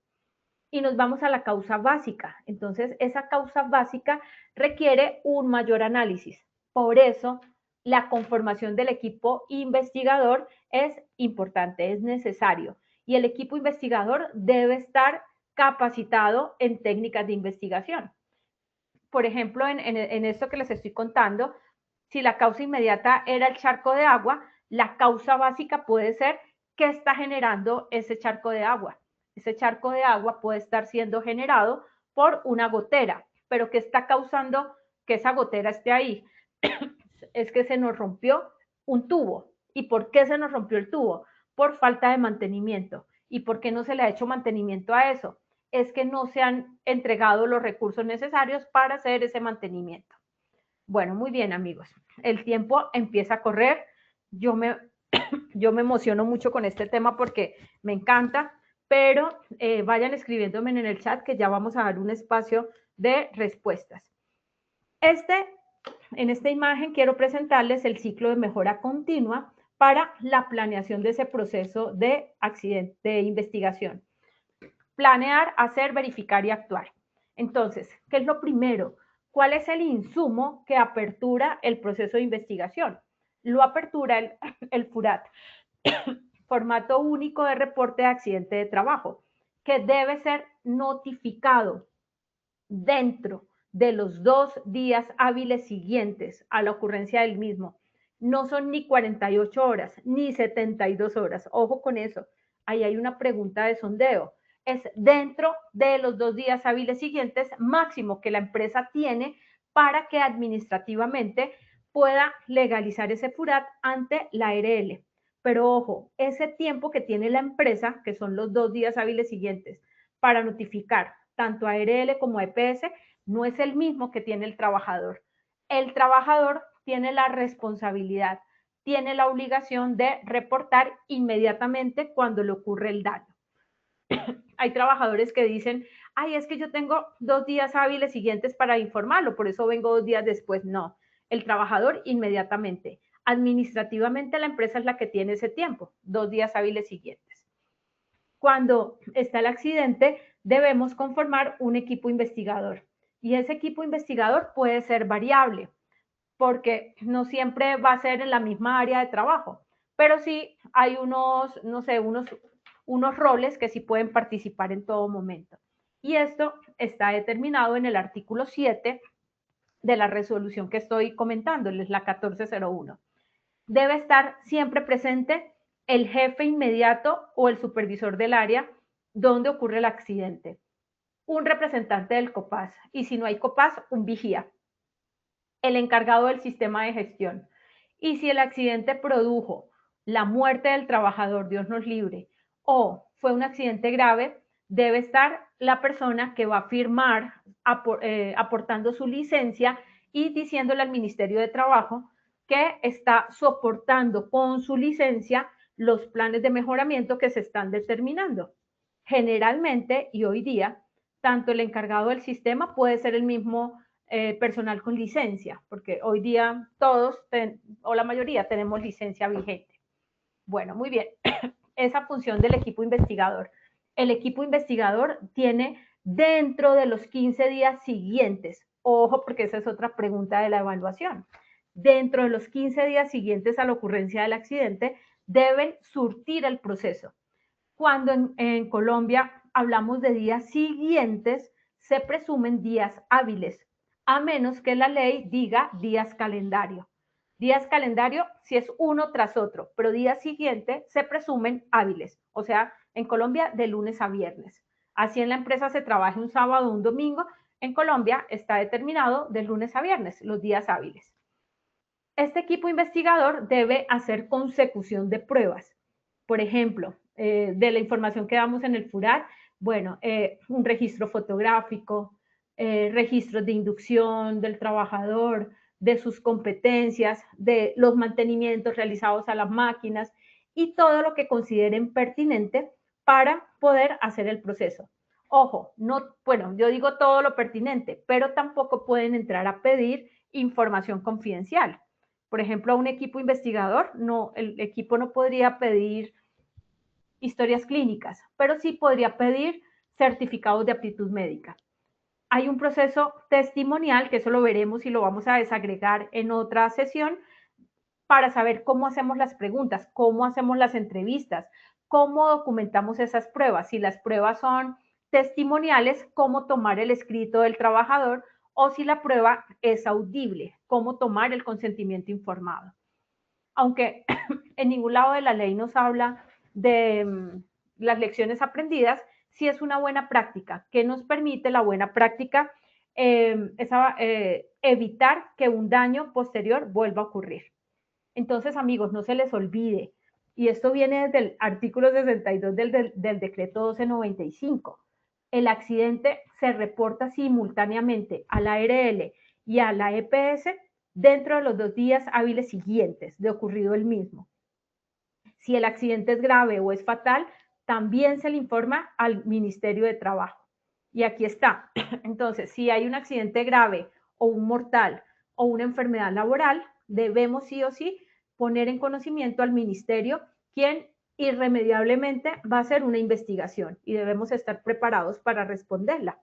Y nos vamos a la causa básica. Entonces, esa causa básica requiere un mayor análisis. Por eso, la conformación del equipo investigador es importante, es necesario. Y el equipo investigador debe estar capacitado en técnicas de investigación. Por ejemplo, en esto que les estoy contando, si la causa inmediata era el charco de agua, la causa básica puede ser qué está generando ese charco de agua. Ese charco de agua puede estar siendo generado por una gotera, pero ¿qué está causando que esa gotera esté ahí? Es que se nos rompió un tubo. ¿Y por qué se nos rompió el tubo? Por falta de mantenimiento. ¿Y por qué no se le ha hecho mantenimiento a eso? Es que no se han entregado los recursos necesarios para hacer ese mantenimiento. Bueno, muy bien, amigos. El tiempo empieza a correr. Yo me emociono mucho con este tema porque me encanta, pero vayan escribiéndome en el chat que ya vamos a dar un espacio de respuestas. En esta imagen quiero presentarles el ciclo de mejora continua para la planeación de ese proceso de accidente, de investigación. Planear, hacer, verificar y actuar. Entonces, ¿qué es lo primero? ¿Cuál es el insumo que apertura el proceso de investigación? Lo apertura el FURAT, formato único de reporte de accidente de trabajo, que debe ser notificado dentro de los 2 días hábiles siguientes a la ocurrencia del mismo. No son ni 48 horas, ni 72 horas. Ojo con eso. Ahí hay una pregunta de sondeo. Es dentro de los 2 días hábiles siguientes máximo que la empresa tiene para que administrativamente pueda legalizar ese FURAT ante la ARL. Pero ojo, ese tiempo que tiene la empresa, que son los 2 días hábiles siguientes, para notificar tanto a ARL como a EPS, no es el mismo que tiene el trabajador. El trabajador tiene la responsabilidad, tiene la obligación de reportar inmediatamente cuando le ocurre el daño. Hay trabajadores que dicen, ay, es que yo tengo 2 días hábiles siguientes para informarlo, por eso vengo 2 días después. No, el trabajador inmediatamente. Administrativamente la empresa es la que tiene ese tiempo, 2 días hábiles siguientes. Cuando está el accidente, debemos conformar un equipo investigador y ese equipo investigador puede ser variable porque no siempre va a ser en la misma área de trabajo, pero sí hay unos, no sé, unos roles que sí pueden participar en todo momento. Y esto está determinado en el artículo 7 de la resolución que estoy comentándoles, la 1401. Debe estar siempre presente el jefe inmediato o el supervisor del área donde ocurre el accidente, un representante del COPAS y si no hay COPAS, un vigía, el encargado del sistema de gestión. Y si el accidente produjo la muerte del trabajador, Dios nos libre, o fue un accidente grave, debe estar la persona que va a firmar aportando su licencia y diciéndole al Ministerio de Trabajo que está soportando con su licencia los planes de mejoramiento que se están determinando. Generalmente, y hoy día, tanto el encargado del sistema puede ser el mismo personal con licencia, porque hoy día todos, o la mayoría, tenemos licencia vigente. Bueno, muy bien. Esa función del equipo investigador. El equipo investigador tiene dentro de los 15 días siguientes, ojo porque esa es otra pregunta de la evaluación, dentro de los 15 días siguientes a la ocurrencia del accidente, deben surtir el proceso. Cuando en Colombia hablamos de días siguientes, se presumen días hábiles, a menos que la ley diga días calendario. Días calendario si es uno tras otro, pero día siguiente se presumen hábiles, o sea, en Colombia de lunes a viernes. Así en la empresa se trabaje un sábado o un domingo, en Colombia está determinado de lunes a viernes, los días hábiles. Este equipo investigador debe hacer consecución de pruebas. Por ejemplo, de la información que damos en el FURAR, bueno, un registro fotográfico, registros de inducción del trabajador, de sus competencias, de los mantenimientos realizados a las máquinas y todo lo que consideren pertinente para poder hacer el proceso. Ojo, no, bueno, yo digo todo lo pertinente, pero tampoco pueden entrar a pedir información confidencial. Por ejemplo, a un equipo investigador, no, el equipo no podría pedir historias clínicas, pero sí podría pedir certificados de aptitud médica. Hay un proceso testimonial, que eso lo veremos y lo vamos a desagregar en otra sesión, para saber cómo hacemos las preguntas, cómo hacemos las entrevistas, cómo documentamos esas pruebas. Si las pruebas son testimoniales, cómo tomar el escrito del trabajador, o si la prueba es audible, cómo tomar el consentimiento informado. Aunque en ningún lado de la ley nos habla de las lecciones aprendidas, sí es una buena práctica. ¿Qué nos permite la buena práctica? Evitar que un daño posterior vuelva a ocurrir. Entonces, amigos, no se les olvide, y esto viene desde el artículo 62 del decreto 1295, el accidente se reporta simultáneamente a la ARL y a la EPS dentro de los 2 días hábiles siguientes de ocurrido el mismo. Si el accidente es grave o es fatal, también se le informa al Ministerio de Trabajo. Y aquí está. Entonces, si hay un accidente grave o un mortal o una enfermedad laboral, debemos sí o sí poner en conocimiento al ministerio, quien irremediablemente va a hacer una investigación y debemos estar preparados para responderla.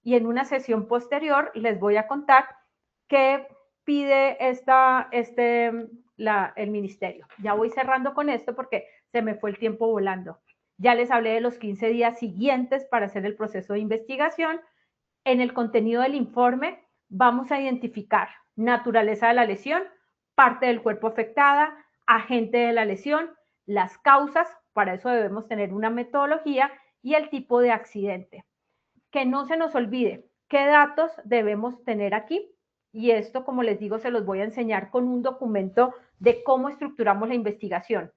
Y en una sesión posterior les voy a contar qué pide el ministerio. Ya voy cerrando con esto porque se me fue el tiempo volando. Ya les hablé de los 15 días siguientes para hacer el proceso de investigación. En el contenido del informe vamos a identificar naturaleza de la lesión, parte del cuerpo afectada, agente de la lesión, las causas, para eso debemos tener una metodología, y el tipo de accidente. Que no se nos olvide qué datos debemos tener aquí, y esto, como les digo, se los voy a enseñar con un documento de cómo estructuramos la investigación.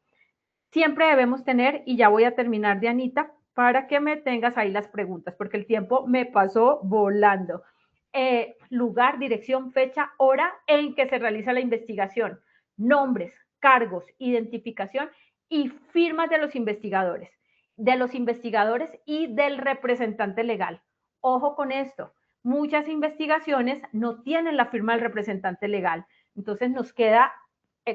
Siempre debemos tener, y ya voy a terminar, Dianita, para que me tengas ahí las preguntas, porque el tiempo me pasó volando. Lugar, dirección, fecha, hora en que se realiza la investigación, nombres, cargos, identificación y firmas de los investigadores y del representante legal. Ojo con esto, muchas investigaciones no tienen la firma del representante legal, entonces nos queda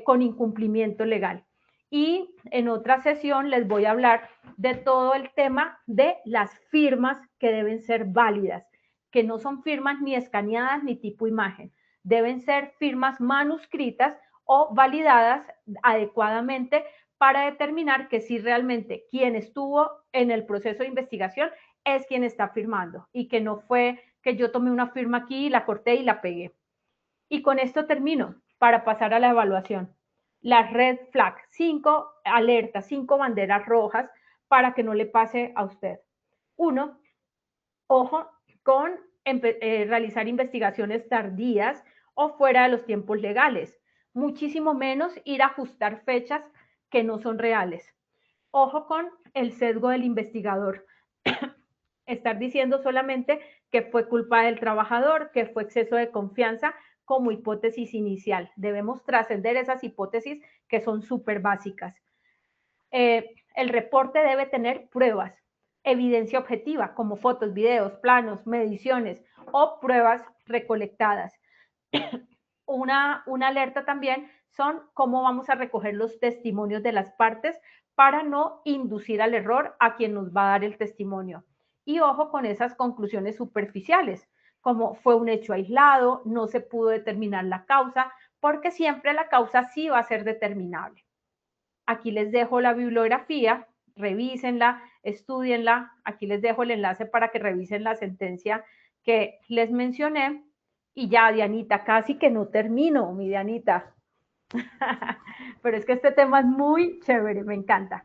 con incumplimiento legal. Y en otra sesión les voy a hablar de todo el tema de las firmas que deben ser válidas, que no son firmas ni escaneadas ni tipo imagen, deben ser firmas manuscritas o validadas adecuadamente para determinar que si realmente quien estuvo en el proceso de investigación es quien está firmando y que no fue que yo tomé una firma aquí, la corté y la pegué. Y con esto termino para pasar a la evaluación. Las red flag, 5 alertas, 5 banderas rojas para que no le pase a usted. 1, ojo con realizar investigaciones tardías o fuera de los tiempos legales. Muchísimo menos ir a ajustar fechas que no son reales. Ojo con el sesgo del investigador. Estar diciendo solamente que fue culpa del trabajador, que fue exceso de confianza como hipótesis inicial. Debemos trascender esas hipótesis que son súper básicas. El reporte debe tener pruebas, evidencia objetiva como fotos, videos, planos, mediciones o pruebas recolectadas. Una alerta también son cómo vamos a recoger los testimonios de las partes para no inducir al error a quien nos va a dar el testimonio. Y ojo con esas conclusiones superficiales, como fue un hecho aislado, no se pudo determinar la causa, porque siempre la causa sí va a ser determinable. Aquí les dejo la bibliografía, revísenla, estudienla. Aquí les dejo el enlace para que revisen la sentencia que les mencioné. Y ya, Dianita, casi que no termino, mi Dianita. Pero es que este tema es muy chévere, me encanta.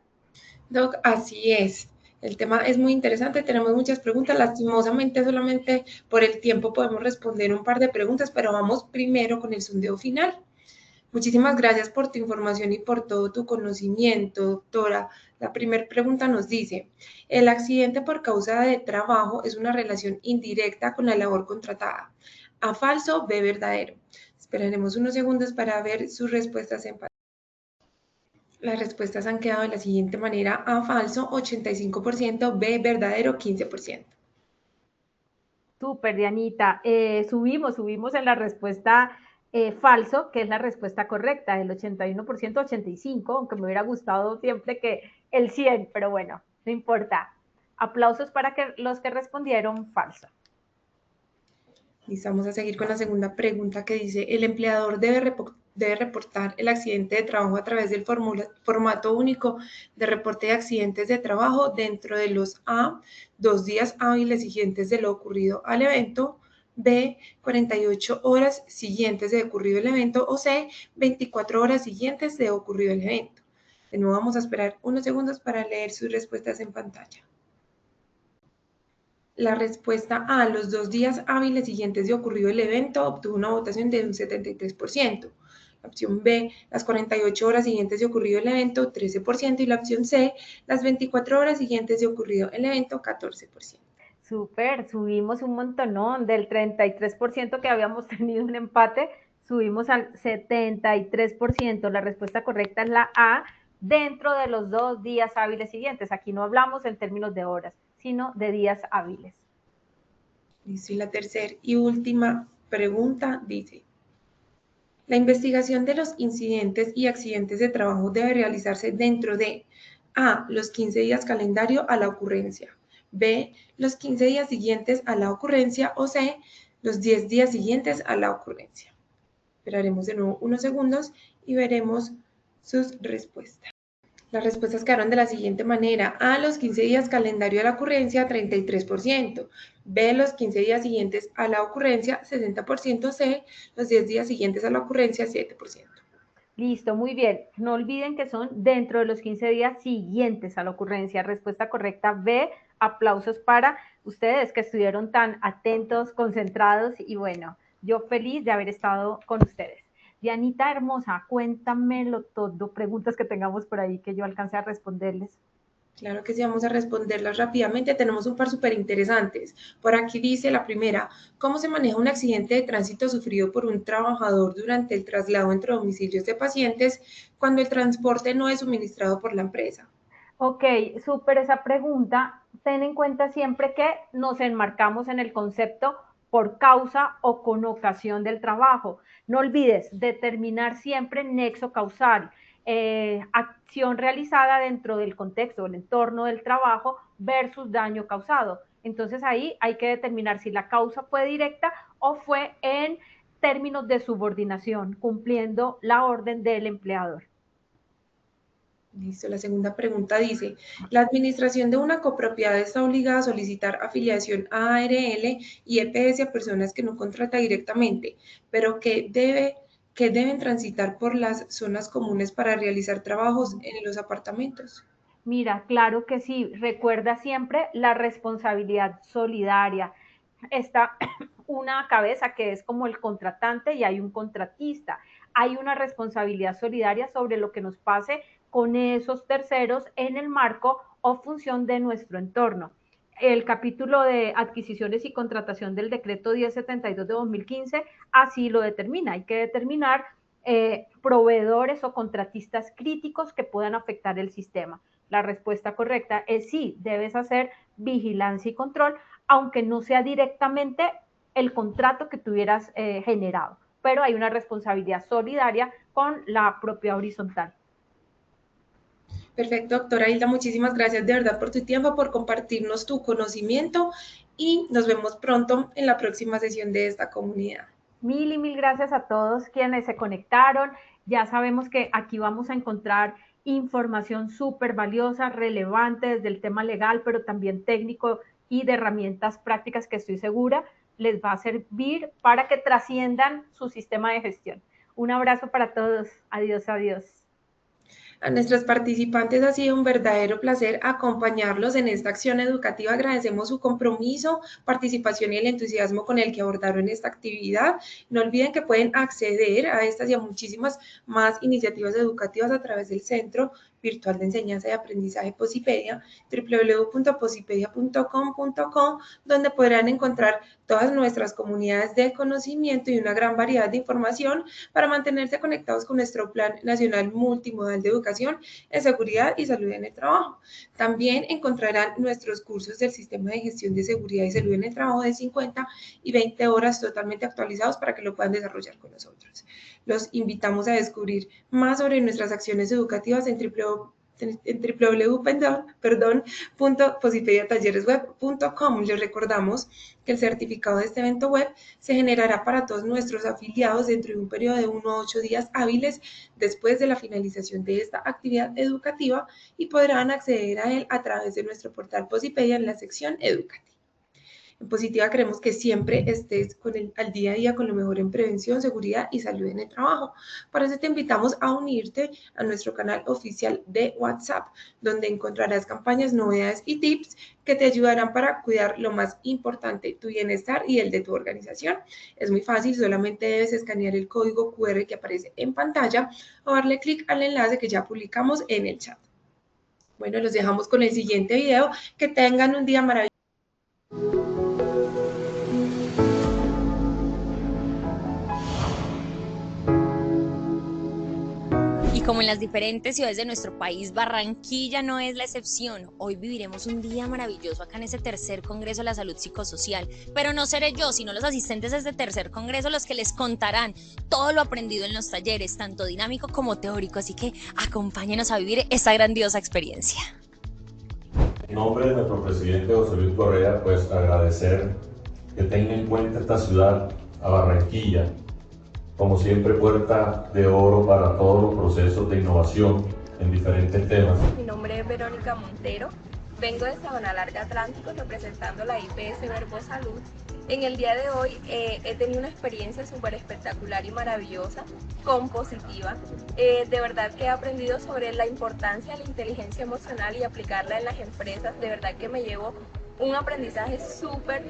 Doc, así es. El tema es muy interesante, tenemos muchas preguntas, lastimosamente solamente por el tiempo podemos responder un par de preguntas, pero vamos primero con el sondeo final. Muchísimas gracias por tu información y por todo tu conocimiento, doctora. La primera pregunta nos dice, ¿el accidente por causa de trabajo es una relación indirecta con la labor contratada? ¿A falso, B verdadero? Esperaremos unos segundos para ver sus respuestas en pantalla. Las respuestas han quedado de la siguiente manera: A falso 85%, B verdadero 15%. Súper, Dianita. Subimos en la respuesta falso, que es la respuesta correcta, el 81%, 85%, aunque me hubiera gustado siempre que el 100%, pero bueno, no importa. Aplausos para los que respondieron falso. Y vamos a seguir con la segunda pregunta que dice, ¿el empleador debe reportar el accidente de trabajo a través del formato único de reporte de accidentes de trabajo dentro de los A, 2 días hábiles siguientes de lo ocurrido al evento, B, 48 horas siguientes de ocurrido el evento, o C, 24 horas siguientes de ocurrido el evento? De nuevo vamos a esperar unos segundos para leer sus respuestas en pantalla. La respuesta A, los 2 días hábiles siguientes de ocurrido el evento, obtuvo una votación de un 73%. La opción B, las 48 horas siguientes de ocurrido el evento, 13%. Y la opción C, las 24 horas siguientes de ocurrido el evento, 14%. Súper, subimos un montonón, del 33% que habíamos tenido un empate, subimos al 73%. La respuesta correcta es la A, dentro de los 2 días hábiles siguientes. Aquí no hablamos en términos de horas, sino de días hábiles. Listo, y la tercera y última pregunta dice, la investigación de los incidentes y accidentes de trabajo debe realizarse dentro de A, los 15 días calendario a la ocurrencia, B, los 15 días siguientes a la ocurrencia, o C, los 10 días siguientes a la ocurrencia. Esperaremos de nuevo unos segundos y veremos sus respuestas. Las respuestas quedaron de la siguiente manera. A, los 15 días calendario a la ocurrencia, 33%. B, los 15 días siguientes a la ocurrencia, 60%. C, los 10 días siguientes a la ocurrencia, 7%. Listo, muy bien. No olviden que son dentro de los 15 días siguientes a la ocurrencia. Respuesta correcta B. Aplausos para ustedes que estuvieron tan atentos, concentrados y bueno, yo feliz de haber estado con ustedes. Dianita hermosa, cuéntamelo todo, preguntas que tengamos por ahí que yo alcance a responderles. Claro que sí, vamos a responderlas rápidamente. Tenemos un par súper interesantes. Por aquí dice la primera, ¿cómo se maneja un accidente de tránsito sufrido por un trabajador durante el traslado entre domicilios de pacientes cuando el transporte no es suministrado por la empresa? Ok, súper esa pregunta. Ten en cuenta siempre que nos enmarcamos en el concepto por causa o con ocasión del trabajo. No olvides determinar siempre nexo causal, acción realizada dentro del contexto, el entorno del trabajo versus daño causado. Entonces ahí hay que determinar si la causa fue directa o fue en términos de subordinación, cumpliendo la orden del empleador. Listo, la segunda pregunta dice, la administración de una copropiedad está obligada a solicitar afiliación a ARL y EPS a personas que no contrata directamente, pero que deben transitar por las zonas comunes para realizar trabajos en los apartamentos. Mira, claro que sí, recuerda siempre la responsabilidad solidaria. Está una cabeza que es como el contratante y hay un contratista. Hay una responsabilidad solidaria sobre lo que nos pase con esos terceros en el marco o función de nuestro entorno. El capítulo de adquisiciones y contratación del decreto 1072 de 2015 así lo determina. Hay que determinar proveedores o contratistas críticos que puedan afectar el sistema. La respuesta correcta es sí, debes hacer vigilancia y control, aunque no sea directamente el contrato que tuvieras generado, pero hay una responsabilidad solidaria con la propiedad horizontal. Perfecto, doctora Hilda, muchísimas gracias de verdad por tu tiempo, por compartirnos tu conocimiento y nos vemos pronto en la próxima sesión de esta comunidad. Mil y mil gracias a todos quienes se conectaron. Ya sabemos que aquí vamos a encontrar información súper valiosa, relevante desde el tema legal, pero también técnico y de herramientas prácticas que estoy segura les va a servir para que trasciendan su sistema de gestión. Un abrazo para todos. Adiós, adiós. A nuestros participantes ha sido un verdadero placer acompañarlos en esta acción educativa. Agradecemos su compromiso, participación y el entusiasmo con el que abordaron esta actividad. No olviden que pueden acceder a estas y a muchísimas más iniciativas educativas a través del Centro Virtual de Enseñanza y Aprendizaje Posipedia, www.posipedia.com.co, donde podrán encontrar todas nuestras comunidades de conocimiento y una gran variedad de información para mantenerse conectados con nuestro Plan Nacional Multimodal de Educación en Seguridad y Salud en el Trabajo. También encontrarán nuestros cursos del Sistema de Gestión de Seguridad y Salud en el Trabajo de 50 y 20 horas totalmente actualizados para que lo puedan desarrollar con nosotros. Los invitamos a descubrir más sobre nuestras acciones educativas en www.posipediatalleresweb.com. Les recordamos que el certificado de este evento web se generará para todos nuestros afiliados dentro de un periodo de 1 a 8 días hábiles después de la finalización de esta actividad educativa y podrán acceder a él a través de nuestro portal Posipedia en la sección educativa. En Positiva queremos que siempre estés al día a día con lo mejor en prevención, seguridad y salud en el trabajo. Para eso te invitamos a unirte a nuestro canal oficial de WhatsApp, donde encontrarás campañas, novedades y tips que te ayudarán para cuidar lo más importante, tu bienestar y el de tu organización. Es muy fácil, solamente debes escanear el código QR que aparece en pantalla o darle clic al enlace que ya publicamos en el chat. Bueno, los dejamos con el siguiente video. Que tengan un día maravilloso. Y como en las diferentes ciudades de nuestro país, Barranquilla no es la excepción. Hoy viviremos un día maravilloso acá en este tercer Congreso de la Salud Psicosocial. Pero no seré yo, sino los asistentes de este tercer Congreso los que les contarán todo lo aprendido en los talleres, tanto dinámico como teórico. Así que acompáñenos a vivir esta grandiosa experiencia. En nombre de nuestro presidente José Luis Correa, pues agradecer que tenga en cuenta esta ciudad, a Barranquilla, como siempre, puerta de oro para todos los procesos de innovación en diferentes temas. Mi nombre es Verónica Montero, vengo de Sabana Larga Atlántico representando la IPS Verbo Salud. En el día de hoy he tenido una experiencia súper espectacular y maravillosa con Positiva. De verdad que he aprendido sobre la importancia de la inteligencia emocional y aplicarla en las empresas. De verdad que me llevo un aprendizaje súper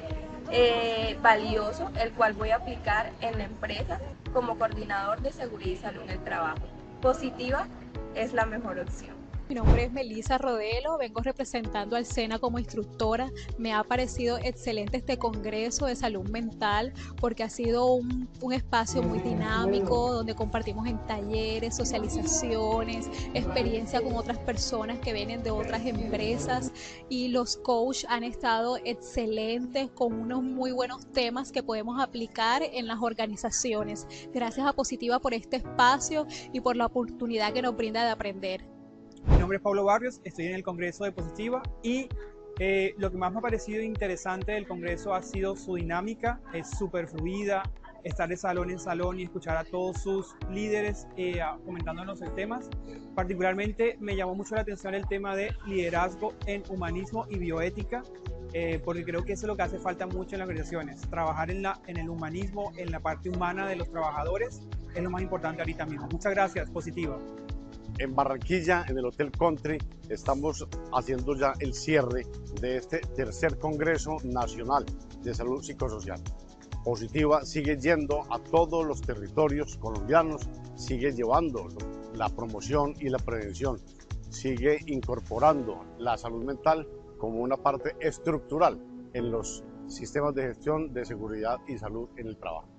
valioso, el cual voy a aplicar en la empresa como coordinador de seguridad y salud en el trabajo. Positiva es la mejor opción. Mi nombre es Melissa Rodelo, vengo representando al SENA como instructora. Me ha parecido excelente este Congreso de Salud Mental porque ha sido un espacio muy dinámico donde compartimos en talleres, socializaciones, experiencia con otras personas que vienen de otras empresas, y los coaches han estado excelentes con unos muy buenos temas que podemos aplicar en las organizaciones. Gracias a Positiva por este espacio y por la oportunidad que nos brinda de aprender. Mi nombre es Pablo Barrios, estoy en el Congreso de Positiva y lo que más me ha parecido interesante del Congreso ha sido su dinámica. Es súper fluida, estar de salón en salón y escuchar a todos sus líderes comentándonos el temas. Particularmente me llamó mucho la atención el tema de liderazgo en humanismo y bioética, porque creo que eso es lo que hace falta mucho en las organizaciones. Trabajar en el humanismo, en la parte humana de los trabajadores, es lo más importante ahorita mismo. Muchas gracias, Positiva. En Barranquilla, en el Hotel Country, estamos haciendo ya el cierre de este tercer Congreso Nacional de Salud Psicosocial. Positiva sigue yendo a todos los territorios colombianos, sigue llevando la promoción y la prevención, sigue incorporando la salud mental como una parte estructural en los sistemas de gestión de seguridad y salud en el trabajo.